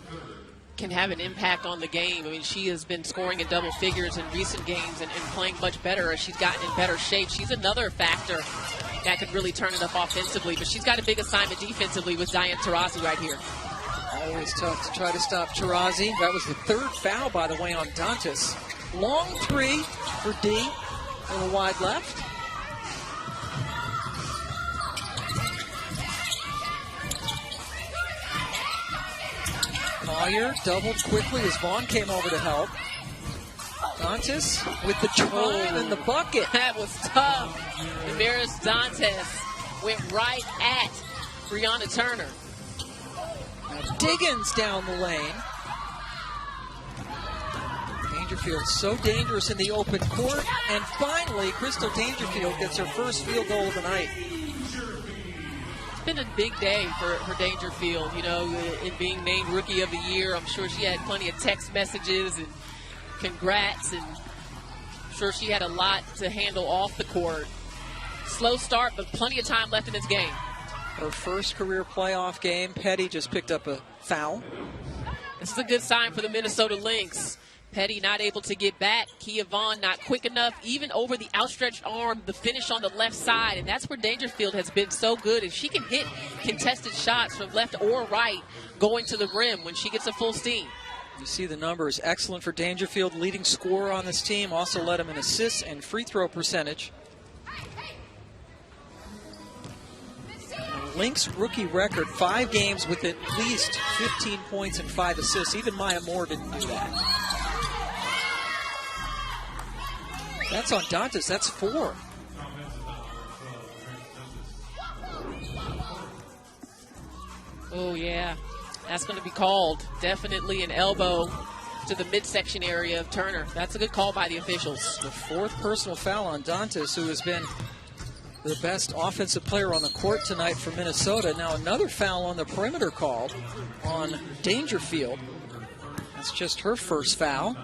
Speaker 2: can have an impact on the game. I mean, she has been scoring in double figures in recent games and playing much better as she's gotten in better shape. She's another factor that could really turn it up offensively, but she's got a big assignment defensively with Diane Taurasi right here.
Speaker 4: Always tough to try to stop Taurasi. That was the third foul, by the way, on Dantas. Long three for D. A little wide left. Collier doubled quickly as Vaughn came over to help. Dantas with the drive and the bucket.
Speaker 2: That was tough. Damaris Dantas went right at Brianna Turner.
Speaker 4: Now Diggins down the lane. Dangerfield so dangerous in the open court. And finally, Crystal Dangerfield gets her first field goal of the night.
Speaker 2: Been a big day for Dangerfield, you know, in being named Rookie of the Year. I'm sure she had plenty of text messages and congrats, and I'm sure she had a lot to handle off the court. Slow start, but plenty of time left in this game.
Speaker 4: Her first career playoff game. Petty just picked up a foul.
Speaker 2: This is a good sign for the Minnesota Lynx. Petty not able to get back. Kia Vaughn not quick enough, even over the outstretched arm, the finish on the left side. And that's where Dangerfield has been so good. If she can hit contested shots from left or right going to the rim when she gets a full steam.
Speaker 4: You see the numbers. Excellent for Dangerfield, leading scorer on this team. Also led him in assists and free throw percentage. Lynx rookie record, 5 games with at least 15 points and 5 assists. Even Maya Moore didn't do that. That's on Dantas. That's 4.
Speaker 2: Oh, yeah. That's going to be called. Definitely an elbow to the midsection area of Turner. That's a good call by the officials.
Speaker 4: The 4th personal foul on Dantas, who has been the best offensive player on the court tonight for Minnesota. Now another foul on the perimeter called on Dangerfield. That's just her first foul.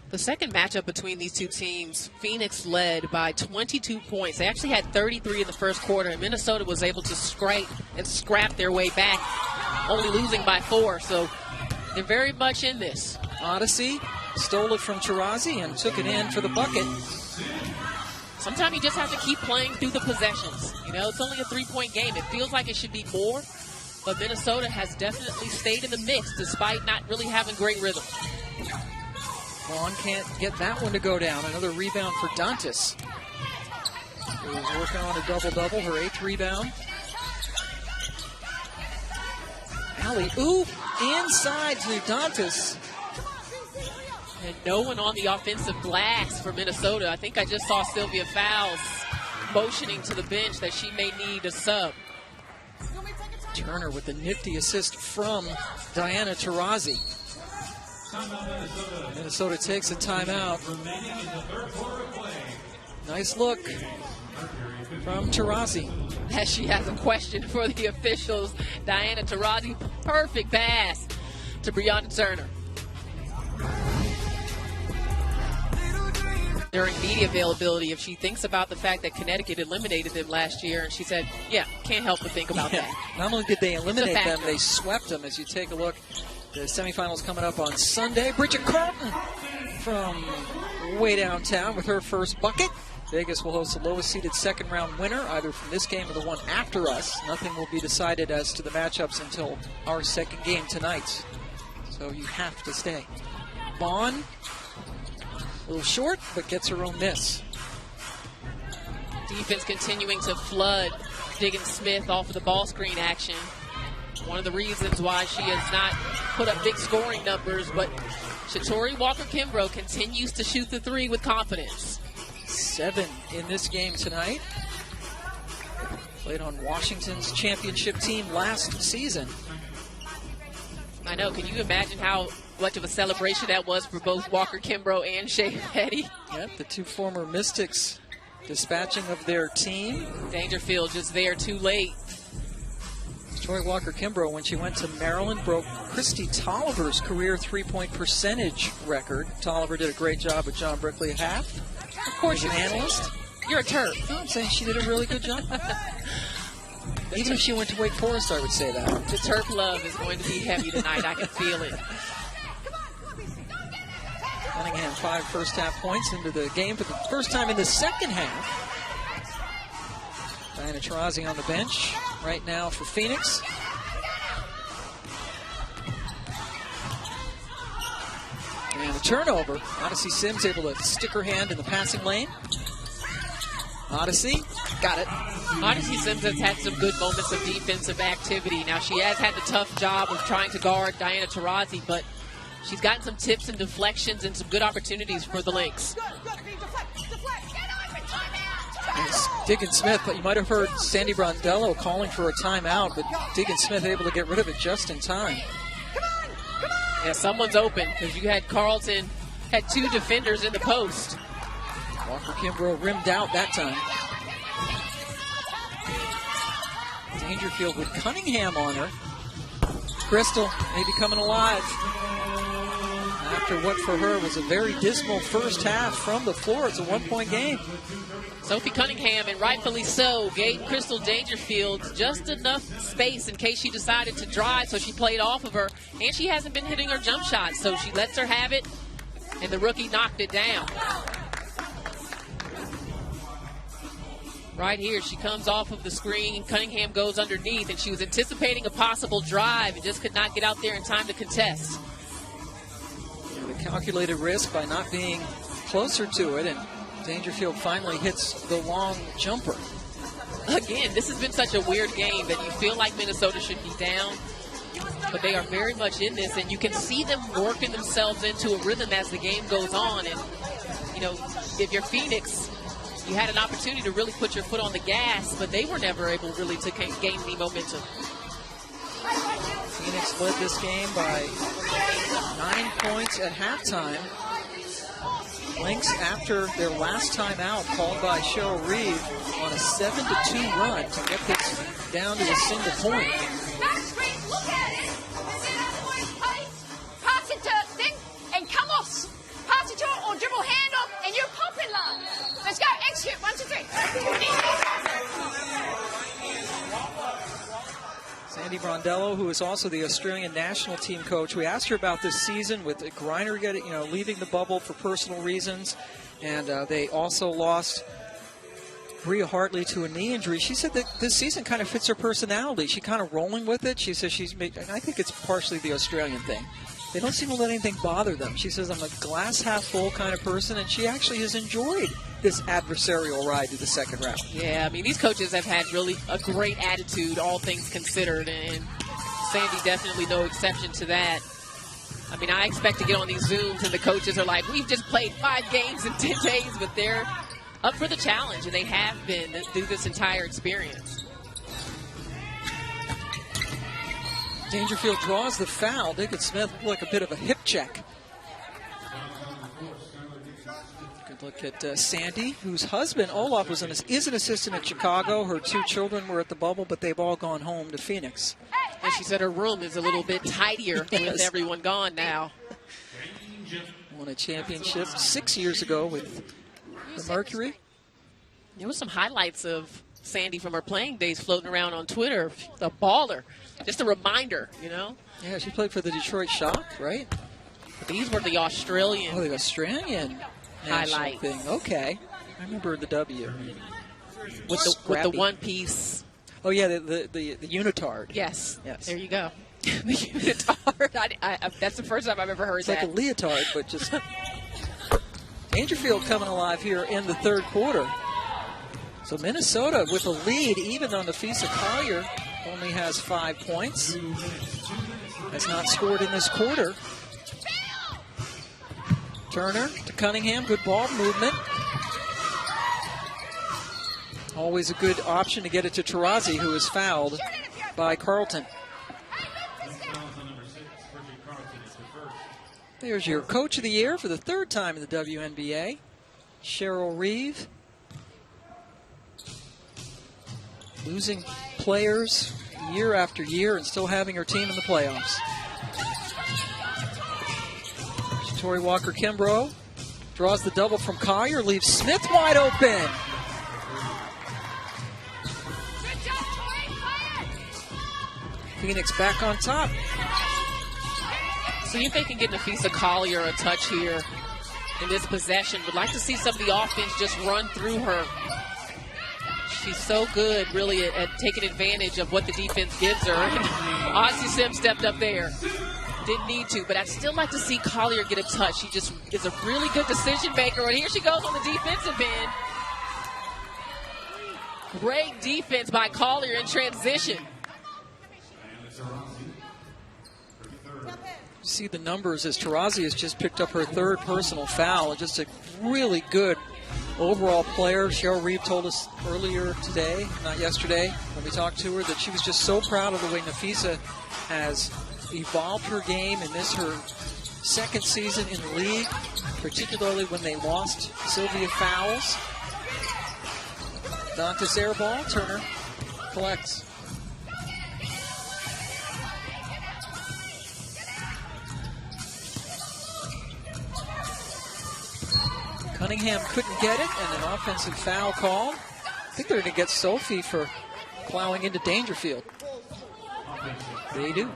Speaker 2: The second matchup between these two teams, Phoenix led by 22 points. They actually had 33 in the first quarter, and Minnesota was able to scrap their way back, only losing by 4. So they're very much in this.
Speaker 4: Odyssey stole it from Taurasi and took it in for the bucket.
Speaker 2: Sometimes you just have to keep playing through the possessions. You know, it's only a 3-point game. It feels like it should be more, but Minnesota has definitely stayed in the mix despite not really having great rhythm.
Speaker 4: Vaughn can't get that one to go down. Another rebound for Dantas, who's working on a double-double, her 8th rebound. Alley-oop inside to Dantas.
Speaker 2: And no one on the offensive glass for Minnesota. I think I just saw Sylvia Fowles motioning to the bench that she may need a sub.
Speaker 4: Turner with a nifty assist from Diana Taurasi. Minnesota takes a timeout. Nice look from Taurasi.
Speaker 2: As she has a question for the officials. Diana Taurasi, perfect pass to Brianna Turner. During media availability, if she thinks about the fact that Connecticut eliminated them last year, and she said, yeah, can't help but think about that.
Speaker 4: Not only did they eliminate them, they swept them. As you take a look, the semifinals coming up on Sunday. Bridget Carlton from way downtown with her first bucket. Vegas will host the lowest-seeded second-round winner, either from this game or the one after us. Nothing will be decided as to the matchups until our second game tonight. So you have to stay. Vaughn, a little short, but gets her own miss.
Speaker 2: Defense continuing to flood Diggins-Smith off of the ball screen action. One of the reasons why she has not put up big scoring numbers, but Shatori Walker-Kimbrough continues to shoot the three with confidence.
Speaker 4: 7 in this game tonight. Played on Washington's championship team last season.
Speaker 2: I know. Can you imagine how much of a celebration that was for both Walker-Kimbrough and Shea Petty?
Speaker 4: Yep, the two former Mystics dispatching of their team.
Speaker 2: Dangerfield just there too late.
Speaker 4: Troy Walker-Kimbrough, when she went to Maryland, broke Christy Tolliver's career three-point percentage record. Tolliver did a great job with John Brickley at half.
Speaker 2: Of course,
Speaker 4: an analyst.
Speaker 2: You're a Terp.
Speaker 4: No, I'm saying she did a really good job. Even if she went to Wake Forest, I would say that.
Speaker 2: The Terp love is going to be heavy tonight. I can feel it.
Speaker 4: Cunningham 5 first-half points into the game for the first time in the second half. Diana Taurasi on the bench right now for Phoenix. And a turnover. Odyssey Sims able to stick her hand in the passing lane. Odyssey, got it.
Speaker 2: Odyssey Sims has had some good moments of defensive activity. Now, she has had the tough job of trying to guard Diana Taurasi, but she's gotten some tips and deflections and some good opportunities for the Lynx.
Speaker 4: Diggins-Smith, you might have heard Sandy Brondello calling for a timeout, but Diggins-Smith able to get rid of it just in time.
Speaker 2: Yeah, someone's open because you had Carlton had 2 defenders in the post.
Speaker 4: Walker-Kimbrough rimmed out that time. Dangerfield with Cunningham on her. Crystal maybe coming alive after what for her was a very dismal first half from the floor. It's a 1-point game.
Speaker 2: Sophie Cunningham, and rightfully so, gave Crystal Dangerfield just enough space in case she decided to drive, so she played off of her, and she hasn't been hitting her jump shots, so she lets her have it, and the rookie knocked it down. Right here, she comes off of the screen, Cunningham goes underneath, and she was anticipating a possible drive and just could not get out there in time to contest.
Speaker 4: The calculated risk by not being closer to it, and Dangerfield finally hits the long jumper.
Speaker 2: Again, this has been such a weird game that you feel like Minnesota should be down, but they are very much in this, and you can see them working themselves into a rhythm as the game goes on. And, you know, if you're Phoenix, you had an opportunity to really put your foot on the gas, but they were never able really to gain any momentum.
Speaker 4: Phoenix led this game by 9 points at halftime. Lynx, after their last time out, called by Cheryl Reeve on a 7-2 run to get this down to a single point.
Speaker 9: Look at it. Pass it to thing and come off. Pass it to her or dribble hand off and you're popping line. Let's go. Execute. 1, 2, 3.
Speaker 4: Sandy Brondello, who is also the Australian national team coach, we asked her about this season with Griner leaving the bubble for personal reasons, and they also lost Bria Hartley to a knee injury. She said that this season kind of fits her personality. She's kind of rolling with it. She says I think it's partially the Australian thing. They don't seem to let anything bother them. She says, I'm a glass half full kind of person, and she actually has enjoyed this adversarial ride to the second round.
Speaker 2: Yeah, I mean, these coaches have had really a great attitude, all things considered, and Sandy definitely no exception to that. I mean, I expect to get on these Zooms, and the coaches are like, we've just played 5 games in 10 days, but they're up for the challenge, and they have been through this entire experience.
Speaker 4: Dangerfield draws the foul. Dickett Smith looked like a bit of a hip check. Good look at Sandy, whose husband, Olaf, is an assistant at Chicago. Her 2 children were at the bubble, but they've all gone home to Phoenix.
Speaker 2: And she said her room is a little bit tidier with everyone gone now.
Speaker 4: Won a championship 6 years ago with the Mercury.
Speaker 2: There was some highlights of Sandy from her playing days floating around on Twitter. The baller. Just a reminder, you know?
Speaker 4: Yeah, she played for the Detroit Shock, right?
Speaker 2: But these were the Australian.
Speaker 4: Oh, the Australian
Speaker 2: highlights
Speaker 4: thing. Okay. I remember the W.
Speaker 2: With the one piece.
Speaker 4: Oh, yeah, the unitard.
Speaker 2: Yes.
Speaker 4: Yes.
Speaker 2: There you go. The unitard. That's the first time I've ever heard that.
Speaker 4: It's like a leotard, but just... Dangerfield coming alive here in the third quarter. So Minnesota with a lead, even though Nafisa Collier only has 5 points. Has not scored in this quarter. Turner to Cunningham, good ball movement. Always a good option to get it to Taurazi, who is fouled by Carlton. There's your Coach of the Year for the 3rd time in the WNBA, Cheryl Reeve. Losing players year after year and still having her team in the playoffs. Shatori Walker-Kimbrough draws the double from Collier, leaves Smith wide open. Phoenix back on top.
Speaker 2: See if they can get Nafisa Collier a touch here in this possession. Would like to see some of the offense just run through her. She's so good, really, at taking advantage of what the defense gives her. Ozzy Sims stepped up there. Didn't need to, but I'd still like to see Collier get a touch. She just is a really good decision maker. And here she goes on the defensive end. Great defense by Collier in transition.
Speaker 4: See the numbers as Taurazi has just picked up her 3rd personal foul. Just a really good overall player. Cheryl Reeve told us earlier today, not yesterday, when we talked to her, that she was just so proud of the way Nafisa has evolved her game in this her 2nd season in the league, particularly when they lost Sylvia Fowles. Dantas air ball, Turner collects. Cunningham couldn't get it, and an offensive foul called. I think they're going to get Sophie for plowing into Dangerfield. They do.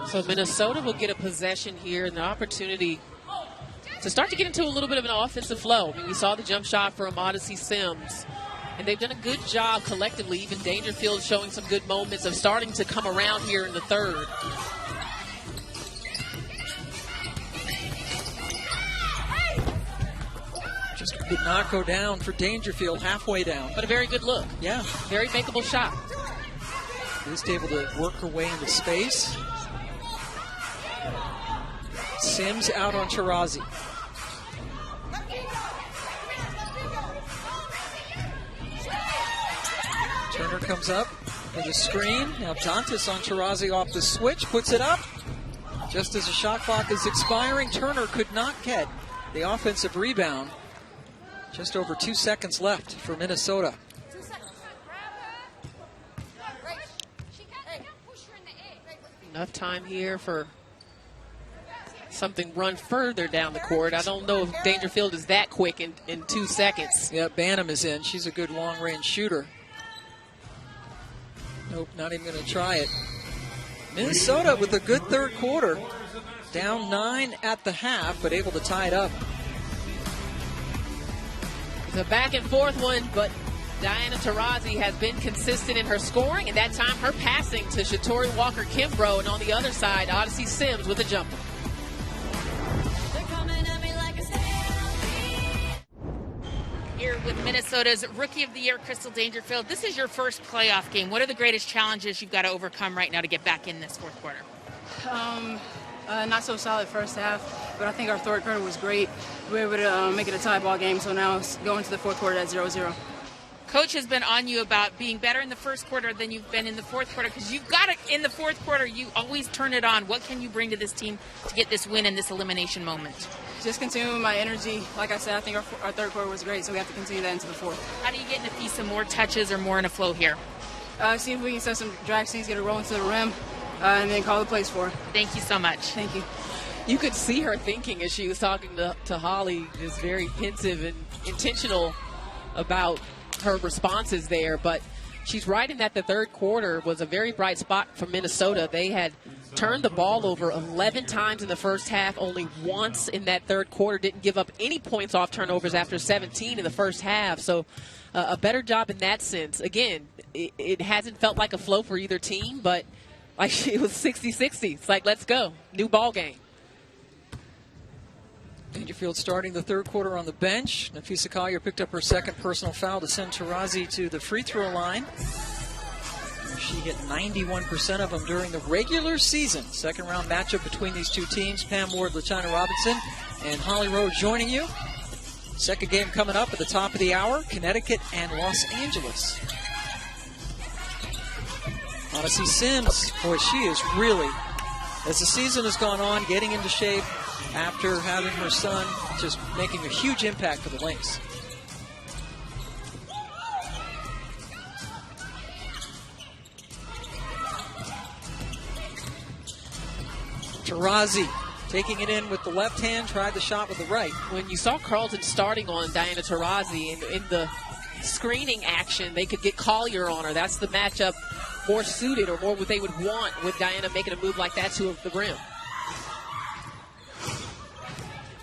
Speaker 2: So Minnesota will get a possession here and the opportunity to start to get into a little bit of an offensive flow. I mean, we saw the jump shot from Odyssey Sims, and they've done a good job collectively. Even Dangerfield showing some good moments of starting to come around here in the 3rd.
Speaker 4: Just did not go down for Dangerfield, halfway down.
Speaker 2: But a very good look.
Speaker 4: Yeah.
Speaker 2: Very makeable shot.
Speaker 4: Just able to work her way into space. Sims out on Taurazi. Turner comes up with a screen. Now Dantas on Taurazi off the switch, puts it up. Just as the shot clock is expiring, Turner could not get the offensive rebound. Just over 2 seconds left for Minnesota.
Speaker 2: Enough time here for something run further down the court. I don't know if Dangerfield is that quick in 2 seconds.
Speaker 4: Yeah, Banham is in. She's a good long-range shooter. Nope, not even going to try it. Minnesota with a good 3rd quarter. Down 9 at the half, but able to tie it up.
Speaker 2: It's a back and forth one, but Diana Taurazi has been consistent in her scoring, and that time her passing to Shatori Walker-Kimbrough, and on the other side, Odyssey Sims with a jumper.
Speaker 3: Here with Minnesota's Rookie of the Year, Crystal Dangerfield. This is your first playoff game. What are the greatest challenges you've got to overcome right now to get back in this 4th quarter?
Speaker 7: Not so solid first half, but I think our third quarter was great. We were able to make it a tie ball game, so now it's going to the fourth quarter at 0-0.
Speaker 3: Coach has been on you about being better in the first quarter than you've been in the fourth quarter, because you've got it in the fourth quarter. You always turn it on. What can you bring to this team to get this win in this elimination moment?
Speaker 7: Just continue with my energy. Like I said, I think our third quarter was great, so we have to continue that into the fourth.
Speaker 3: How do you get Nafisa more touches or more in a flow here?
Speaker 7: See if we can set some drag scenes, get it rolling to the rim, and then call the plays for her.
Speaker 3: Thank you so much.
Speaker 7: Thank you.
Speaker 2: You could see her thinking as she was talking to Holly, just very pensive and intentional about her responses there. But she's right in that the third quarter was a very bright spot for Minnesota. They had turned the ball over 11 times in the first half, only once in that third quarter, didn't give up any points off turnovers after 17 in the first half. So a better job in that sense. Again, it hasn't felt like a flow for either team, but like it was 60-60. It's like, let's go. New ball game.
Speaker 4: Dangerfield starting the third quarter on the bench. Nafisa Collier picked up her second personal foul to send Taurasi to the free throw line. She hit 91% of them during the regular season. Second round matchup between these two teams. Pam Ward, LaChina Robinson, and Holly Rowe joining you. Second game coming up at the top of the hour. Connecticut and Los Angeles. Odyssey Sims, boy, she is really, as the season has gone on, getting into shape after having her son, just making a huge impact for the Lynx. Taurasi taking it in with the left hand, tried the shot with the right.
Speaker 2: When you saw Carlton starting on Diana Taurasi in the screening action, they could get Collier on her. That's the matchup more suited, or more what they would want with Diana making a move like that to the rim.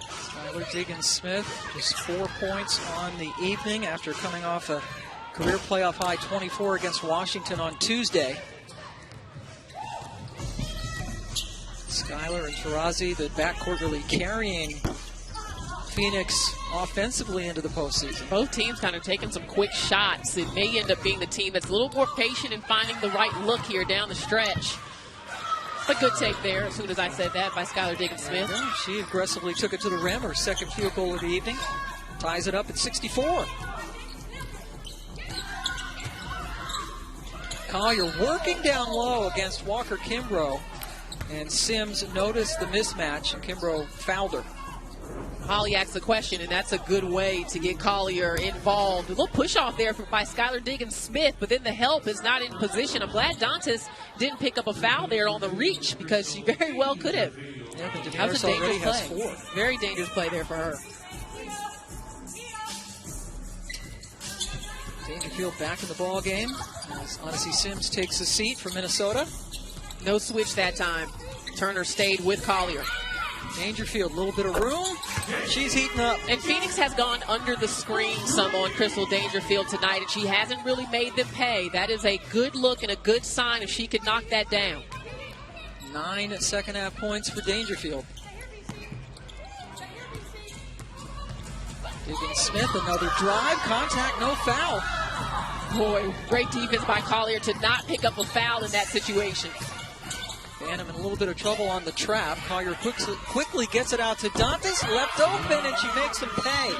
Speaker 4: Skylar Diggins-Smith, just 4 points on the evening after coming off a career playoff high 24 against Washington on Tuesday. Skylar and Taurasi, the backcourt really carrying Phoenix offensively into the postseason.
Speaker 2: Both teams kind of taking some quick shots. It may end up being the team that's a little more patient in finding the right look here down the stretch. A good take there as soon as I said that by Skylar Diggins-Smith.
Speaker 4: Yeah, she aggressively took it to the rim, her second field goal of the evening. Ties it up at 64. Collier working down low against Walker Kimbrough. And Sims noticed the mismatch, and Kimbrough fouled her.
Speaker 2: Holly asks the question, and that's a good way to get Collier involved. A little push-off there by Skylar Diggins-Smith, but then the help is not in position. I'm glad Dantas didn't pick up a foul there on the reach, because she very well could have.
Speaker 4: Yeah, but
Speaker 2: that was a dangerous play.
Speaker 4: Has 4.
Speaker 2: Very dangerous play there for her.
Speaker 4: Dangerfield back in the ball game as Odyssey Sims takes a seat for Minnesota.
Speaker 2: No switch that time. Turner stayed with Collier.
Speaker 4: Dangerfield, a little bit of room. She's heating up.
Speaker 2: And Phoenix has gone under the screen some on Crystal Dangerfield tonight, and she hasn't really made them pay. That is a good look and a good sign if she could knock that down.
Speaker 4: 9 second half points for Dangerfield. Diggins-Smith, another drive, contact, no foul.
Speaker 2: Boy, great defense by Collier to not pick up a foul in that situation.
Speaker 4: Phantom in a little bit of trouble on the trap. Collier quickly gets it out to Dantas, left open, and she makes him pay.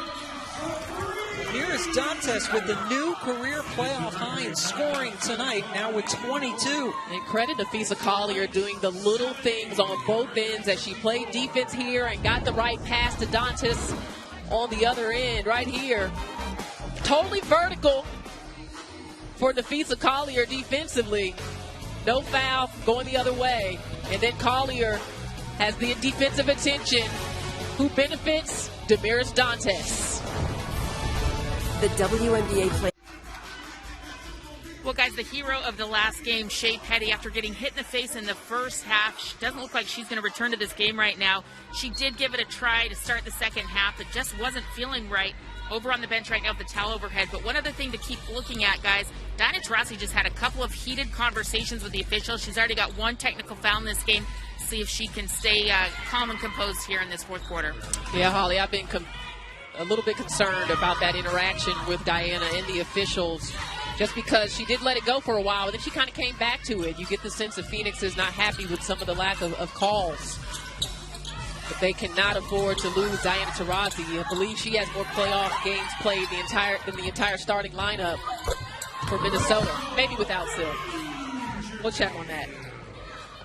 Speaker 4: Here is Dantas with the new career playoff high in scoring tonight, now with 22.
Speaker 2: And credit to Nafisa Collier doing the little things on both ends as she played defense here and got the right pass to Dantas on the other end right here. Totally vertical for Nafisa Collier defensively. No foul, going the other way. And then Collier has the defensive attention. Who benefits? Damaris Dantas.
Speaker 5: The WNBA play.
Speaker 3: Well, guys, the hero of the last game, Shea Petty, after getting hit in the face in the first half, she doesn't look like she's going to return to this game right now. She did give it a try to start the second half. It just wasn't feeling right over on the bench right now with the towel overhead. But one other thing to keep looking at, guys, Diana Taurasi just had a couple of heated conversations with the officials. She's already got one technical foul in this game. See if she can stay calm and composed here in this fourth quarter.
Speaker 2: Yeah, Holly, I've been a little bit concerned about that interaction with Diana and the officials. just because she did let it go for a while, but then she kind of came back to it. You get the sense that Phoenix is not happy with some of the lack of calls. But they cannot afford to lose Diana Taurasi. I believe she has more playoff games played than the entire starting lineup for Minnesota. Maybe without Sil. We'll check on that.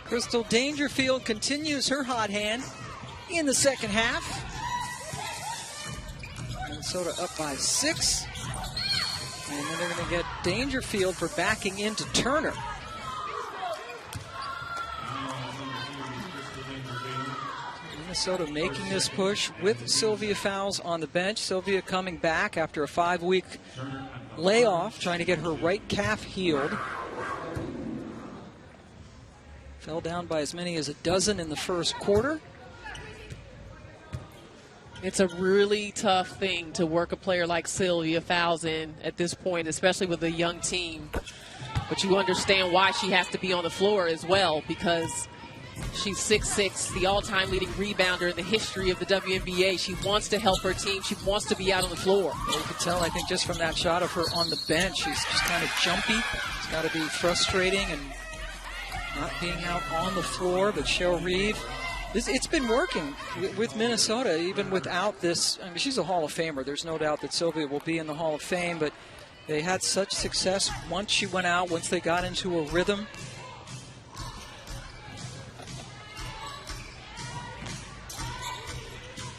Speaker 4: Crystal Dangerfield continues her hot hand in the second half. Minnesota up by 6. And then they're going to get Dangerfield for backing into Turner. Minnesota making this push with Sylvia Fowles on the bench. Sylvia coming back after a 5-week layoff, trying to get her right calf healed. Fell down by as many as a dozen in the first quarter.
Speaker 2: It's a really tough thing to work a player like Sylvia Fowles in at this point, especially with a young team. But you understand why she has to be on the floor as well, because she's 6'6", the all-time leading rebounder in the history of the WNBA. She wants to help her team. She wants to be out on the floor.
Speaker 4: You can tell, I think, just from that shot of her on the bench, she's just kind of jumpy. It's got to be frustrating and not being out on the floor. But Cheryl Reeve, it's been working with Minnesota, even without this. I mean, she's a Hall of Famer. There's no doubt that Sylvia will be in the Hall of Fame, but they had such success once she went out, once they got into a rhythm.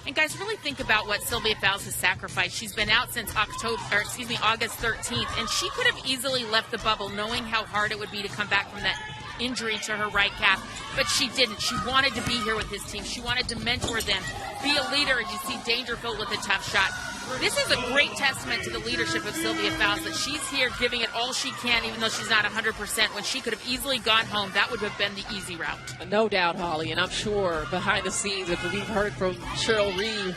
Speaker 3: And guys, really think about what Sylvia Fowles has sacrificed. She's been out since August 13th, and she could have easily left the bubble knowing how hard it would be to come back from that injury to her right calf, but she didn't. She wanted to be here with this team. She wanted to mentor them, be a leader, and you see Dangerfield with a tough shot. This is a great testament to the leadership of Sylvia Fowles, that she's here giving it all she can, even though she's not 100%. When she could have easily gone home, that would have been the easy route.
Speaker 2: No doubt, Holly, and I'm sure behind the scenes, if we've heard from Cheryl Reeve,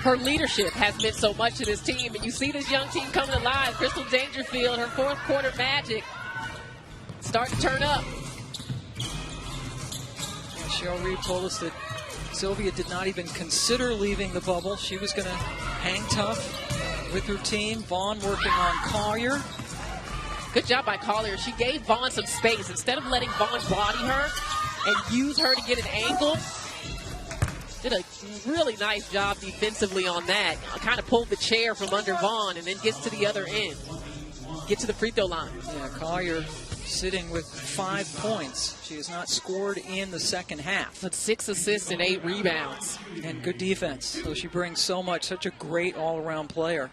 Speaker 2: her leadership has meant so much to this team. And you see this young team coming alive. Crystal Dangerfield, her fourth quarter magic, starting to turn up.
Speaker 4: Cheryl Reeve told us that Sylvia did not even consider leaving the bubble. She was going to hang tough with her team. Vaughn working on Collier.
Speaker 2: Good job by Collier. She gave Vaughn some space. Instead of letting Vaughn body her and use her to get an angle, did a really nice job defensively on that. Kind of pulled the chair from under Vaughn and then gets to the other end. Get to the free throw line.
Speaker 4: Yeah, Collier sitting with 5 points. She has not scored in the second half.
Speaker 2: But 6 assists and 8 rebounds.
Speaker 4: And good defense. So she brings so much, such a great all-around player.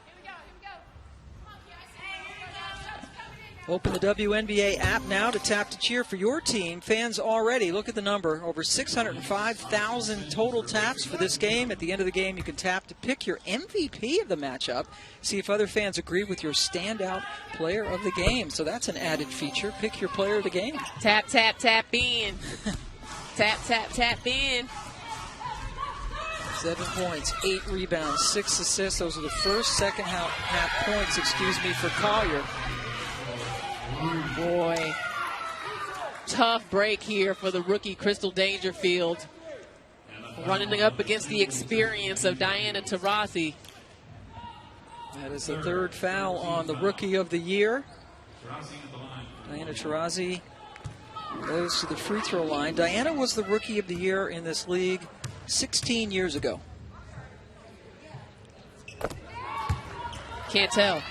Speaker 4: Open the WNBA app now to tap to cheer for your team. Fans already, look at the number, over 605,000 total taps for this game. At the end of the game, you can tap to pick your MVP of the matchup. See if other fans agree with your standout player of the game. So that's an added feature. Pick your player of the game.
Speaker 2: Tap, tap, tap in. Tap, tap, tap in.
Speaker 4: 7 points, 8 rebounds, 6 assists. Those are the first second half points, for Collier.
Speaker 2: Boy, tough break here for the rookie Crystal Dangerfield. Running up against the experience of Diana Taurasi.
Speaker 4: That is the third foul on the rookie of the year. Diana Taurasi goes to the free throw line. Diana was the rookie of the year in this league 16 years ago.
Speaker 2: Can't tell.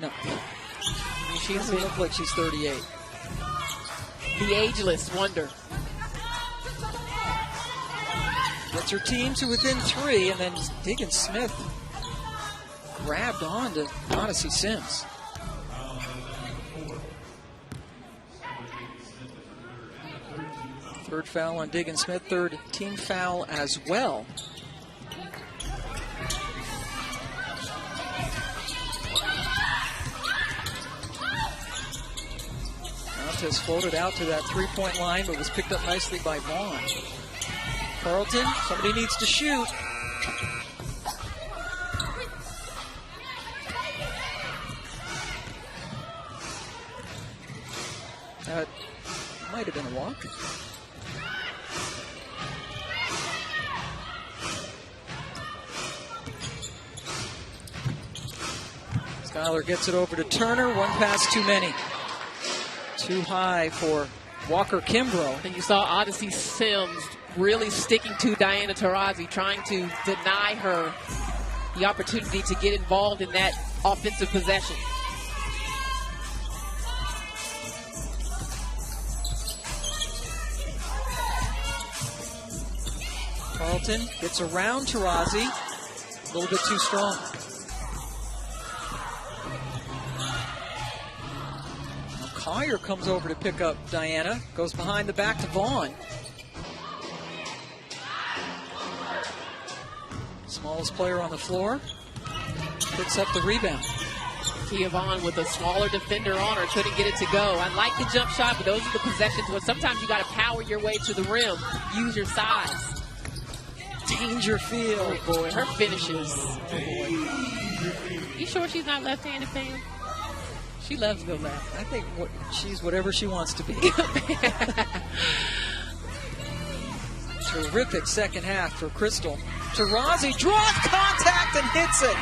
Speaker 4: No. She doesn't look like she's 38.
Speaker 2: The ageless wonder.
Speaker 4: Gets her team to within 3, and then Diggin Smith grabbed on to Odyssey Sims. Third foul on Diggin Smith, third team foul as well. Has floated out to that three-point line, but was picked up nicely by Vaughn. Carlton, somebody needs to shoot. That might have been a walk. Skylar gets it over to Turner. One pass too many. Too high for Walker Kimbrough.
Speaker 2: And you saw Odyssey Sims really sticking to Diana Taurasi, trying to deny her the opportunity to get involved in that offensive possession.
Speaker 4: Carlton gets around Taurasi. A little bit too strong. Collier comes over to pick up Diana. Goes behind the back to Vaughn. Smallest player on the floor. Picks up the rebound.
Speaker 2: Kia Vaughn with a smaller defender on her, couldn't get it to go. I like the jump shot, but those are the possessions where sometimes you got to power your way to the rim. Use your size.
Speaker 4: Dangerfield.
Speaker 2: Oh boy, her finishes. Oh boy. You sure she's not left-handed, Pam? She loves to go left.
Speaker 4: I think she's whatever she wants to be. Terrific second half for Crystal. Taurasi draws contact and hits it.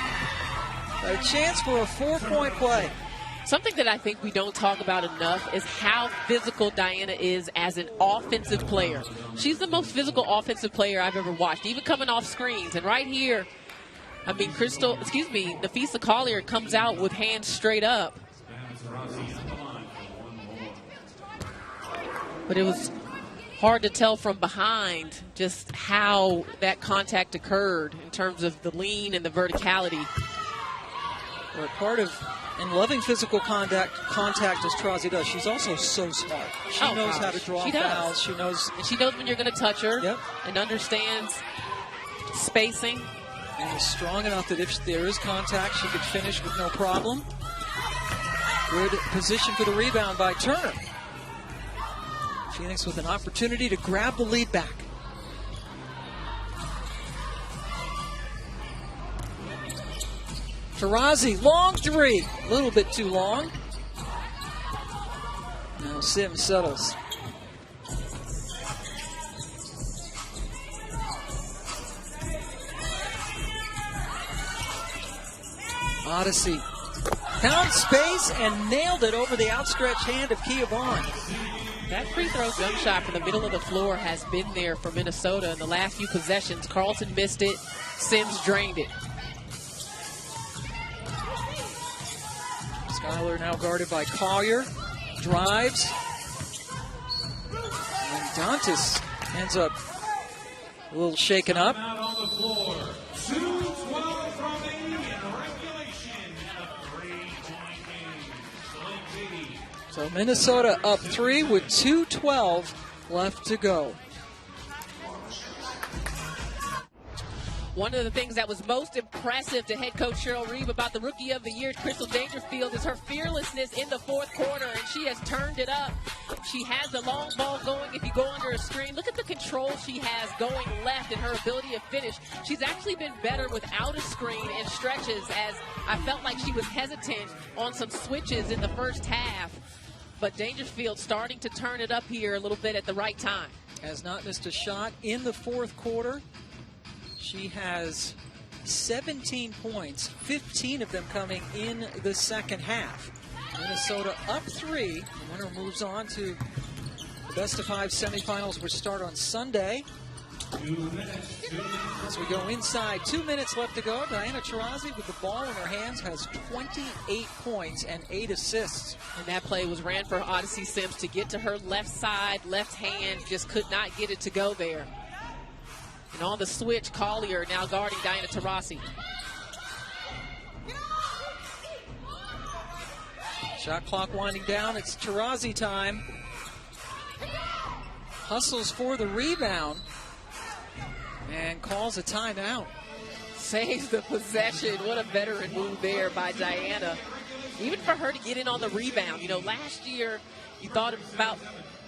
Speaker 4: A chance for a 4-point play.
Speaker 2: Something that I think we don't talk about enough is how physical Diana is as an offensive player. She's the most physical offensive player I've ever watched, even coming off screens. And right here, I mean, Nafisa Collier comes out with hands straight up. But it was hard to tell from behind just how that contact occurred in terms of the lean and the verticality.
Speaker 4: Well, part of and loving physical contact as Taurasi does. She's also so smart. She knows how to draw fouls. She knows
Speaker 2: when you're going to touch her.
Speaker 4: Yep.
Speaker 2: And understands spacing.
Speaker 4: And is strong enough that if there is contact, she could finish with no problem. Good position for the rebound by Turner. Phoenix with an opportunity to grab the lead back. Taurasi, long three. A little bit too long. Now Sims settles. Odyssey found space and nailed it over the outstretched hand of Kia Vaughn.
Speaker 2: That free throw jump shot from the middle of the floor has been there for Minnesota in the last few possessions. Carlton missed it. Sims drained it.
Speaker 4: Skylar now guarded by Collier. Drives. And Dantas ends up a little shaken up.
Speaker 10: Out on the floor. 2:12 remaining in regulation and a 3-point game.
Speaker 4: So Minnesota up 3 with 2:12 left to go.
Speaker 2: One of the things that was most impressive to head coach Cheryl Reeve about the Rookie of the Year, Crystal Dangerfield, is her fearlessness in the fourth quarter, and she has turned it up. She has the long ball going if you go under a screen. Look at the control she has going left and her ability to finish. She's actually been better without a screen and stretches, as I felt like she was hesitant on some switches in the first half. But Dangerfield starting to turn it up here a little bit at the right time.
Speaker 4: Has not missed a shot in the fourth quarter. She has 17 points, 15 of them coming in the second half. Minnesota up 3. The winner moves on to the best-of-5 semifinals, which start on Sunday.
Speaker 10: 2 minutes.
Speaker 4: As we go inside, 2 minutes left to go. Diana Taurasi with the ball in her hands has 28 points and 8 assists.
Speaker 2: And that play was ran for Odyssey Sims to get to her left side, left hand, just could not get it to go there. And on the switch, Collier now guarding Diana Taurasi.
Speaker 4: Shot clock winding down. It's Taurasi time. Hustles for the rebound and calls a timeout.
Speaker 2: Saves the possession. What a veteran move there by Diana. Even for her to get in on the rebound. You know, last year you thought about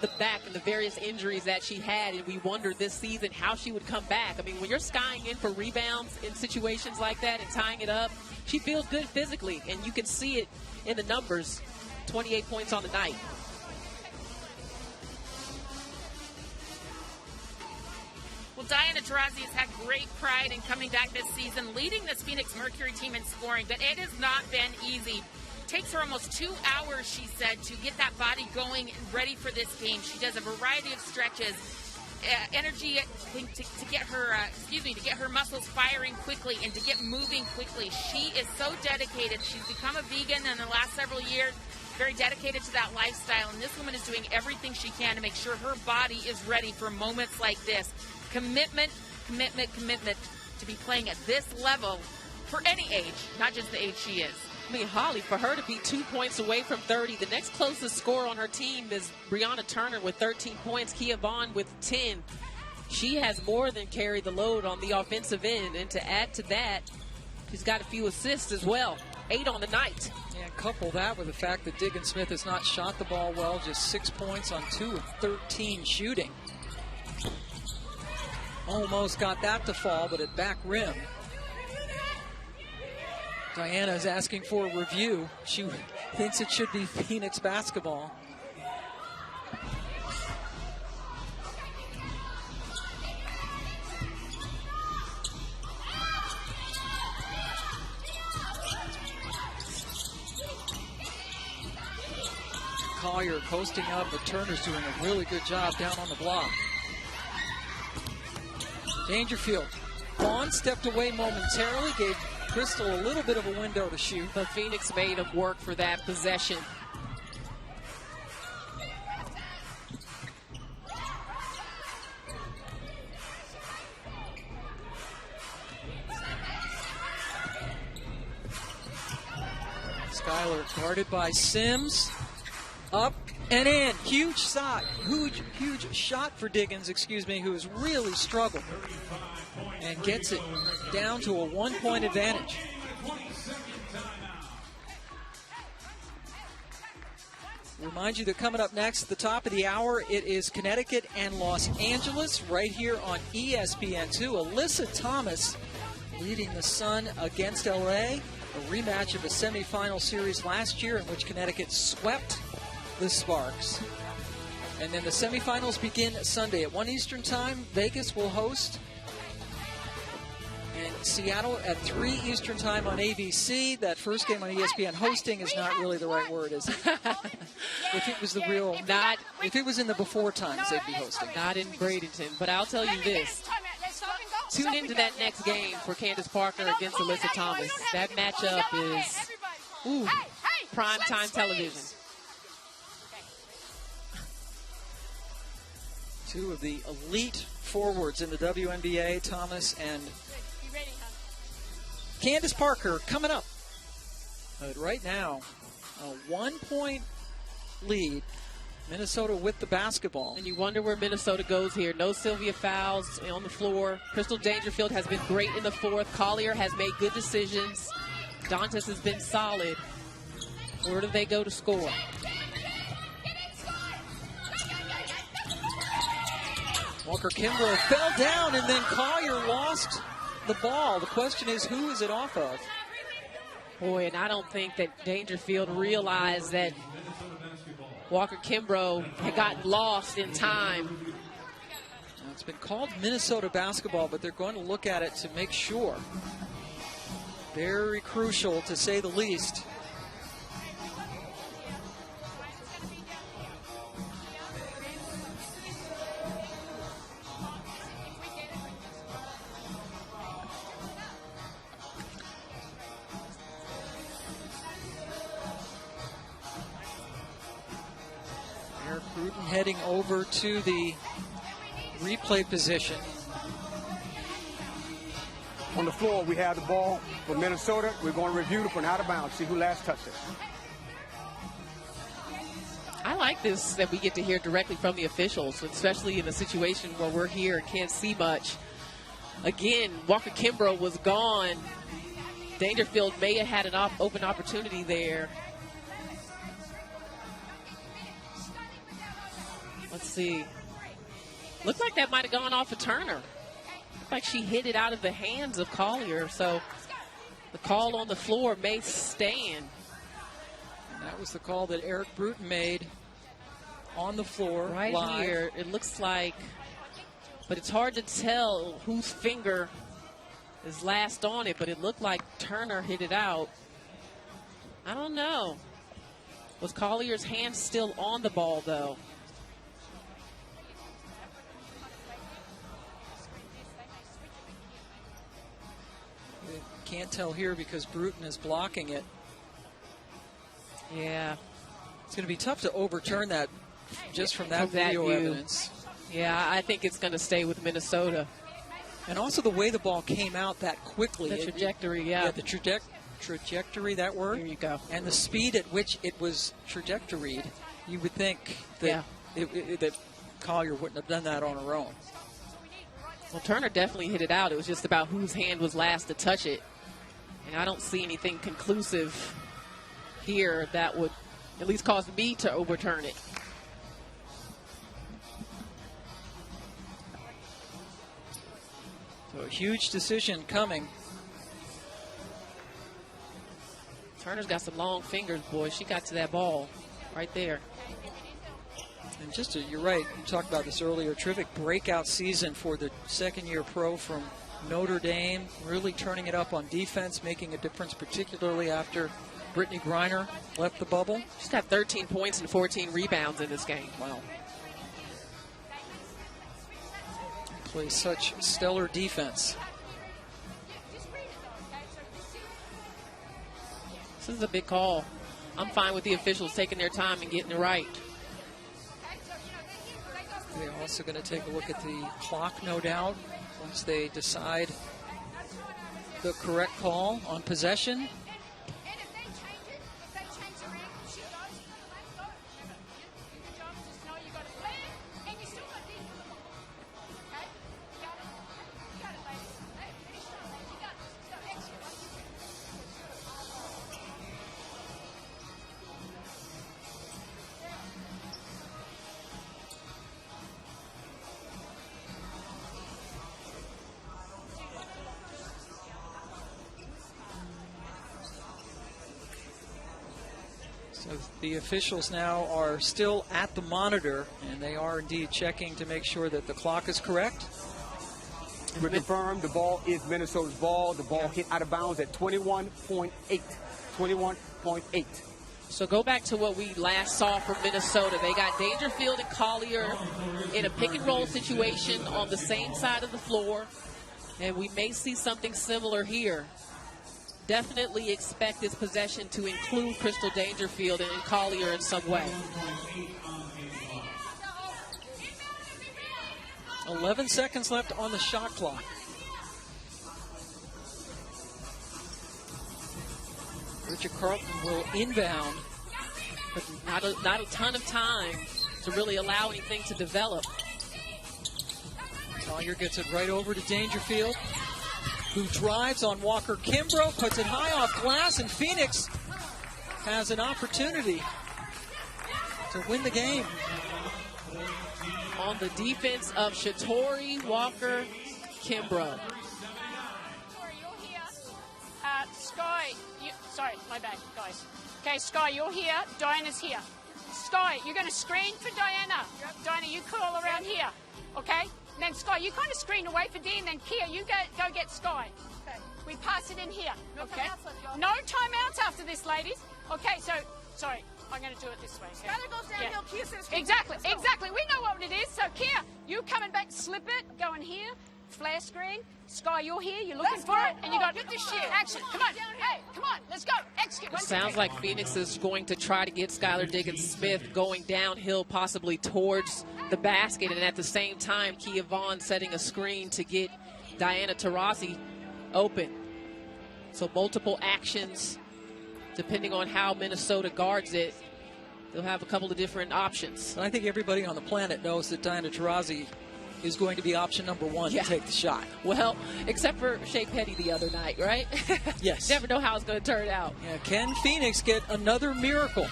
Speaker 2: the back and the various injuries that she had, and we wondered this season how she would come back. I mean, when you're skying in for rebounds in situations like that and tying it up, she feels good physically, and you can see it in the numbers. 28 points on the night.
Speaker 3: Well, Diana Taurasi has had great pride in coming back this season, leading this Phoenix Mercury team in scoring, but it has not been easy. Takes her almost 2 hours, she said, to get that body going and ready for this game. She does a variety of stretches, energy to get her muscles firing quickly and to get moving quickly. She is so dedicated. She's become a vegan in the last several years, very dedicated to that lifestyle, and this woman is doing everything she can to make sure her body is ready for moments like this. Commitment, commitment, commitment to be playing at this level for any age, not just the age she is.
Speaker 2: I mean, Holly, for her to be 2 points away from 30, the next closest scorer on her team is Brianna Turner with 13 points, Kia Vaughn with 10. She has more than carried the load on the offensive end, and to add to that, she's got a few assists as well, 8 on the night.
Speaker 4: Yeah, couple that with the fact that Diggin Smith has not shot the ball well, just 6 points on 2 of 13 shooting. Almost got that to fall, but at back rim. Diana is asking for a review. She thinks it should be Phoenix basketball. Collier posting up, but Turner's doing a really good job down on the block. Dangerfield. Vaughn stepped away momentarily, gave Crystal a little bit of a window to shoot.
Speaker 2: But Phoenix made up work for that possession.
Speaker 4: Skylar guarded by Sims. Up and in. Huge shot. Huge shot for Diggins, who has really struggled. And gets it down to a 1-point advantage. Remind you that coming up next at the top of the hour, it is Connecticut and Los Angeles right here on ESPN2. Alyssa Thomas leading the Sun against LA. A rematch of a semifinal series last year in which Connecticut swept the Sparks. And then the semifinals begin Sunday at 1 Eastern time. Vegas will host. And Seattle at 3 Eastern time on ABC. That first game on ESPN, hosting is not really the right word, is it? If it was the real, if it was in the before times, they'd be hosting.
Speaker 2: Not in Bradenton, but I'll tell you this. Tune into that next game for Candace Parker against Alyssa Thomas. That matchup is prime time television.
Speaker 4: Two of the elite forwards in the WNBA, Thomas and Candace Parker, coming up. But right now, a 1-point lead. Minnesota with the basketball.
Speaker 2: And you wonder where Minnesota goes here. No Sylvia Fowles on the floor. Crystal Dangerfield has been great in the fourth. Collier has made good decisions. Dantas has been solid. Where do they go to score?
Speaker 4: Walker Kimbrough fell down, and then Collier lost the ball. The question is, who is it off of?
Speaker 2: Boy, and I don't think that Dangerfield realized that Walker Kimbrough had gotten lost in time.
Speaker 4: Now, it's been called Minnesota basketball, but they're going to look at it to make sure. Very crucial, to say the least. Heading over to the replay position.
Speaker 8: On the floor, we have the ball for Minnesota. We're going to review it for an out of bounds, see who last touched it.
Speaker 2: I like this, that we get to hear directly from the officials, especially in a situation where we're here and can't see much. Again, Walker Kimbrough was gone. Dangerfield may have had an open opportunity there. Let's see. Looked like that might have gone off of Turner. Looked like she hit it out of the hands of Collier. So the call on the floor may stand.
Speaker 4: And that was the call that Eric Bruton made on the floor.
Speaker 2: Right
Speaker 4: live.
Speaker 2: here, it looks like But it's hard to tell whose finger is last on it, but it looked like Turner hit it out. I don't know. Was Collier's hand still on the ball, though?
Speaker 4: You can't tell here because Bruton is blocking it.
Speaker 2: Yeah.
Speaker 4: It's going to be tough to overturn that just from that video evidence.
Speaker 2: Yeah, I think it's going to stay with Minnesota.
Speaker 4: And also the way the ball came out that quickly.
Speaker 2: The trajectory,
Speaker 4: Yeah, the trajectory, that word.
Speaker 2: There you go.
Speaker 4: And the speed at which it was trajectoried, you would think that, that Collier wouldn't have done that on her own.
Speaker 2: Well, Turner definitely hit it out. It was just about whose hand was last to touch it. And I don't see anything conclusive here that would at least cause me to overturn it.
Speaker 4: So a huge decision coming.
Speaker 2: Turner's got some long fingers, boy. She got to that ball right there.
Speaker 4: And you're right, you talked about this earlier, terrific breakout season for the second-year pro from Notre Dame, really turning it up on defense, making a difference, particularly after Brittany Griner left the bubble.
Speaker 2: She's got 13 points and 14 rebounds in this game.
Speaker 4: Wow. Plays such stellar defense.
Speaker 2: This is a big call. I'm fine with the officials taking their time and getting it right.
Speaker 4: They're also going to take a look at the clock, no doubt, once they decide the correct call on possession. So the officials now are still at the monitor, and they are indeed checking to make sure that the clock is correct.
Speaker 8: We confirm the ball is Minnesota's ball. The ball hit out of bounds at 21.8. 21.8.
Speaker 2: So go back to what we last saw from Minnesota. They got Dangerfield and Collier in a pick and roll situation on the same side of the floor, and we may see something similar here. Definitely expect this possession to include Crystal Dangerfield and Collier in some way.
Speaker 4: 11 seconds left on the shot clock. Richard Carlton will inbound,
Speaker 2: but not a ton of time to really allow anything to develop.
Speaker 4: Collier gets it right over to Dangerfield, who drives on Walker Kimbrough, puts it high off glass, and Phoenix has an opportunity to win the game.
Speaker 2: On the defense of Shatori Walker Kimbrough.
Speaker 9: Sky, sorry, my bad, guys. Okay, Sky, you're here. Diana's here. Sky, you're going to screen for Diana. Diana, you crawl around here. Okay? And then Sky, you kind of screen away for Dean. Then Kia, you go get Sky. Okay. We pass it in here. Okay. No timeouts after this, ladies. Okay, so sorry, I'm going to do it this way. Okay?
Speaker 11: Skyler goes downhill. Kia says
Speaker 9: exactly. We know what it is. So Kia, you coming back, slip it, go in here, flare screen. Sky, you're here. You're looking for it, and you got
Speaker 11: get this shit.
Speaker 9: Action. Come on. Hey, come on. Let's go. Execute.
Speaker 2: It sounds like Phoenix is going to try to get Skylar Diggins-Smith going downhill, possibly towards the basket, and at the same time, Kia Vaughn setting a screen to get Diana Taurasi open. So multiple actions, depending on how Minnesota guards it. They'll have a couple of different options.
Speaker 4: I think everybody on the planet knows that Diana Taurasi is going to be option number one to take the shot.
Speaker 2: Well, except for Shea Petty the other night, right?
Speaker 4: Yes.
Speaker 2: Never know how it's going to turn out.
Speaker 4: Yeah, can Phoenix get another miracle?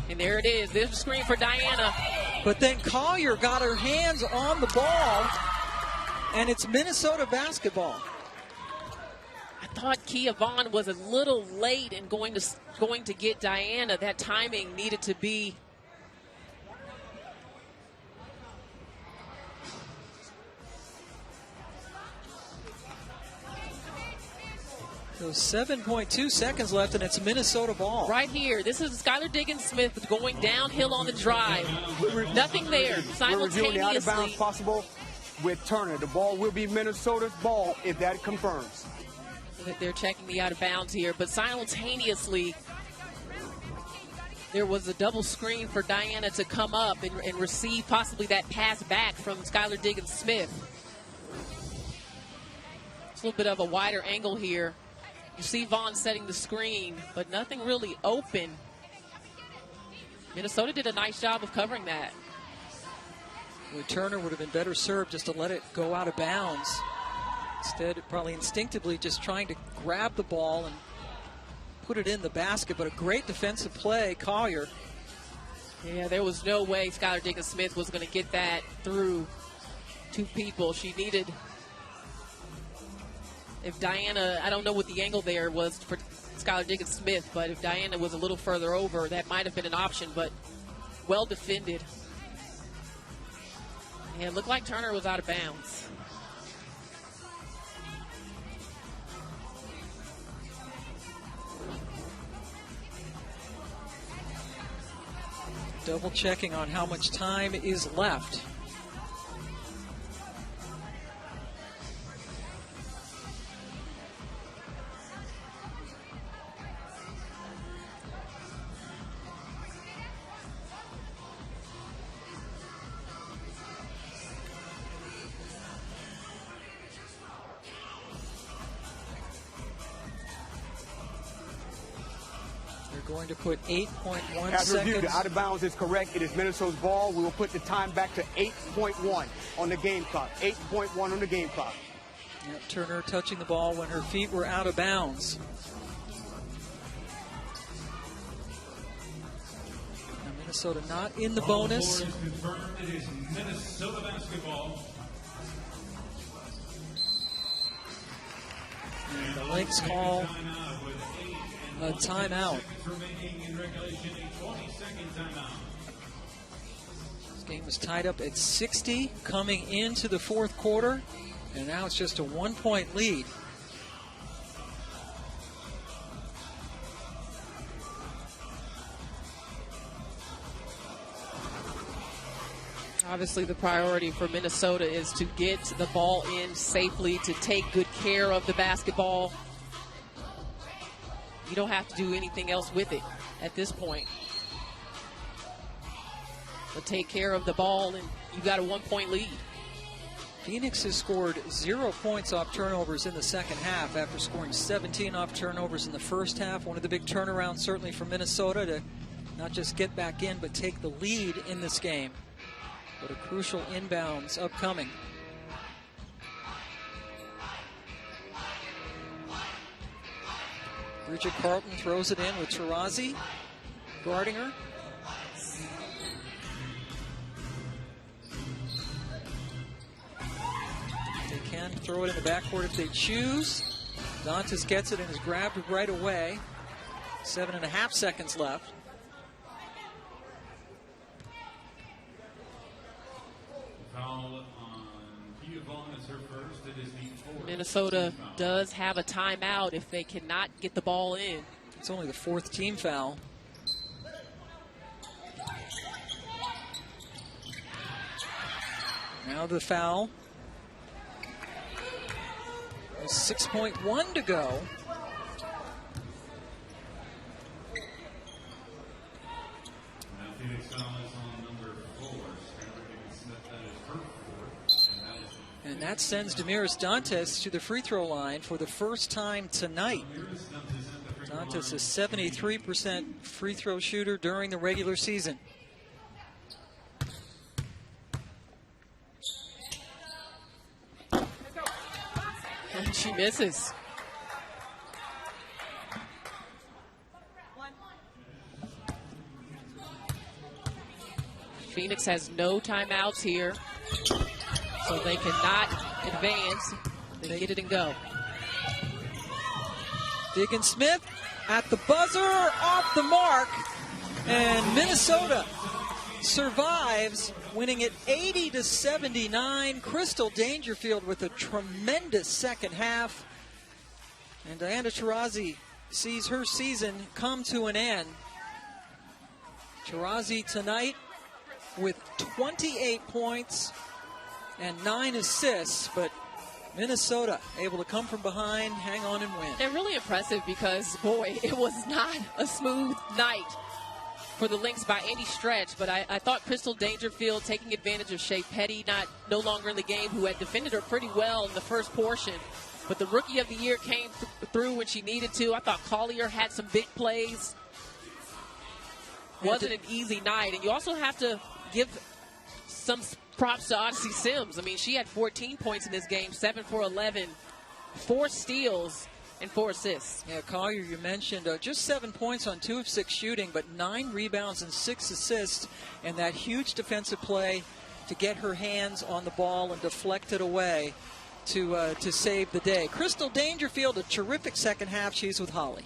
Speaker 2: And there it is. There's a screen for Diana.
Speaker 4: But then Collier got her hands on the ball, and it's Minnesota basketball.
Speaker 2: I thought Kia Vaughn was a little late in going to get Diana. That timing needed to be
Speaker 4: So 7.2 seconds left, and it's Minnesota ball.
Speaker 2: Right here. This is Skylar Diggins-Smith going downhill on the drive. Nothing there.
Speaker 8: We're reviewing the out of bounds
Speaker 2: Simultaneously.
Speaker 8: possible with Turner. The ball will be Minnesota's ball if that confirms.
Speaker 2: They're checking the out of bounds here, but simultaneously, there was a double screen for Diana to come up and receive possibly that pass back from Skylar Diggins-Smith. It's a little bit of a wider angle here. You see Vaughn setting the screen, but nothing really open. Minnesota did a nice job of covering that.
Speaker 4: Well, Turner would have been better served just to let it go out of bounds. Instead, probably instinctively just trying to grab the ball and put it in the basket, but a great defensive play, Collier.
Speaker 2: Yeah, there was no way Skylar Diggins-Smith was going to get that through two people. She needed, if Diana, I don't know what the angle there was for Skylar Diggins-Smith, but if Diana was a little further over, that might have been an option, but well defended. And it looked like Turner was out of bounds.
Speaker 4: Double checking on how much time is left. Going to put 8.1
Speaker 8: As
Speaker 4: seconds.
Speaker 8: reviewed, the out of bounds is correct. It is Minnesota's ball. We will put the time back to 8.1 on the game clock. 8.1 on the game clock.
Speaker 4: Yep, Turner touching the ball when her feet were out of bounds. Now Minnesota not in the bonus.
Speaker 10: All four is confirmed. It is Minnesota basketball.
Speaker 4: And the Lynx call a timeout. This game was tied up at 60 coming into the fourth quarter, and now it's just a 1-point lead.
Speaker 2: Obviously, the priority for Minnesota is to get the ball in safely, to take good care of the basketball. You don't have to do anything else with it at this point. But take care of the ball, and you got a 1-point lead.
Speaker 4: Phoenix has scored 0 points off turnovers in the second half after scoring 17 off turnovers in the first half. One of the big turnarounds certainly for Minnesota to not just get back in, but take the lead in this game. But a crucial inbounds upcoming. Bridget Carlton throws it in with Taurazi guarding her. They can throw it in the backcourt if they choose. Dantas gets it and is grabbed right away. 7.5 seconds left.
Speaker 10: Foul on Kia Vaughn is her first. It is the fourth.
Speaker 2: Minnesota does have a timeout if they cannot get the ball in.
Speaker 4: It's only the 4th team foul. Now the foul. There's 6.1 to go.
Speaker 10: Now Phoenix foul is on number 4. Skylar Diggins-Smith, that is her fourth.
Speaker 4: And that sends Damiris Dantas to the free throw line for the first time tonight. Dantas is 73% free throw shooter during the regular season.
Speaker 2: And she misses. Phoenix has no timeouts here, so they cannot advance. They get it and go.
Speaker 4: Diggins-Smith at the buzzer, off the mark, and Minnesota survives, winning it 80-79. Crystal Dangerfield with a tremendous second half. And Diana Taurasi sees her season come to an end. Taurasi tonight with 28 points and 9 assists, but Minnesota able to come from behind, hang on, and win.
Speaker 2: And really impressive because, boy, it was not a smooth night for the Lynx by any stretch, but I thought Crystal Dangerfield taking advantage of Shea Petty, no longer in the game, who had defended her pretty well in the first portion. But the Rookie of the Year came through when she needed to. I thought Collier had some big plays. Wasn't an easy night. And you also have to give some props to Odyssey Sims. I mean, she had 14 points in this game, 7 for 11, 4 steals, and 4 assists.
Speaker 4: Yeah, Collier, you mentioned just 7 points on 2 of 6 shooting, but 9 rebounds and 6 assists, and that huge defensive play to get her hands on the ball and deflect it away to save the day. Crystal Dangerfield, a terrific second half. She's with Holly.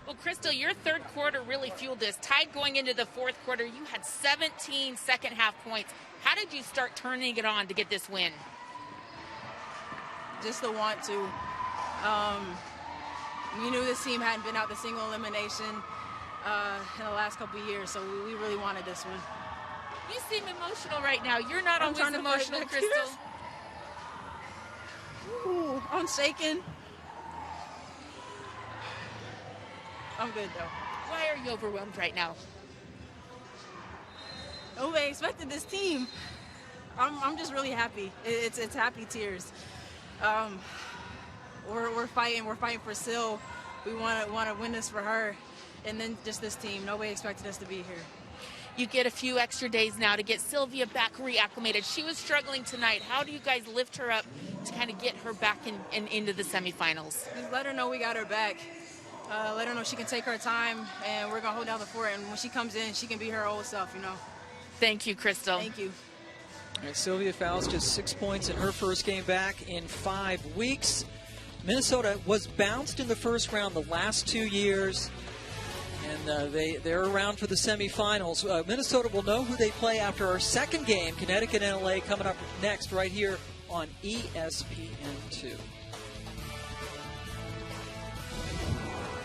Speaker 3: Well, Crystal, your third quarter really fueled this. Tied going into the fourth quarter, you had 17 second half points. How did you start turning it on to get this win?
Speaker 11: Just the want to. We knew this team hadn't been out the single elimination in the last couple of years, so we really wanted this one.
Speaker 3: You seem emotional right now. You're not always emotional, Crystal.
Speaker 11: Ooh, I'm shaking. I'm good, though.
Speaker 3: Why are you overwhelmed right now?
Speaker 11: Nobody expected this team. I'm just really happy. It's happy tears. We're fighting for Sil. We want to win this for her, and then just this team. Nobody expected us to be here.
Speaker 3: You get a few extra days now to get Sylvia back reacclimated. She was struggling tonight. How do you guys lift her up to kind of get her back into the semifinals?
Speaker 11: Just let her know we got her back. Let her know she can take her time, and we're going to hold down the fort. And when she comes in, she can be her old self, you know.
Speaker 3: Thank you, Crystal.
Speaker 11: Thank you.
Speaker 4: And Sylvia Faust just 6 points in her first game back in 5 weeks. Minnesota was bounced in the first round the last 2 years, and they're around for the semifinals. Minnesota will know who they play after our second game, Connecticut and LA, coming up next right here on ESPN2.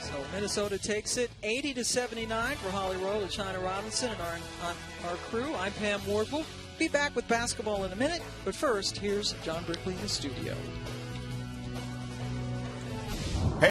Speaker 4: So Minnesota takes it 80-79 for Holly Rowe and China Robinson and our crew. I'm Pam Ward. We'll be back with basketball in a minute, but first, here's John Brickley in the studio.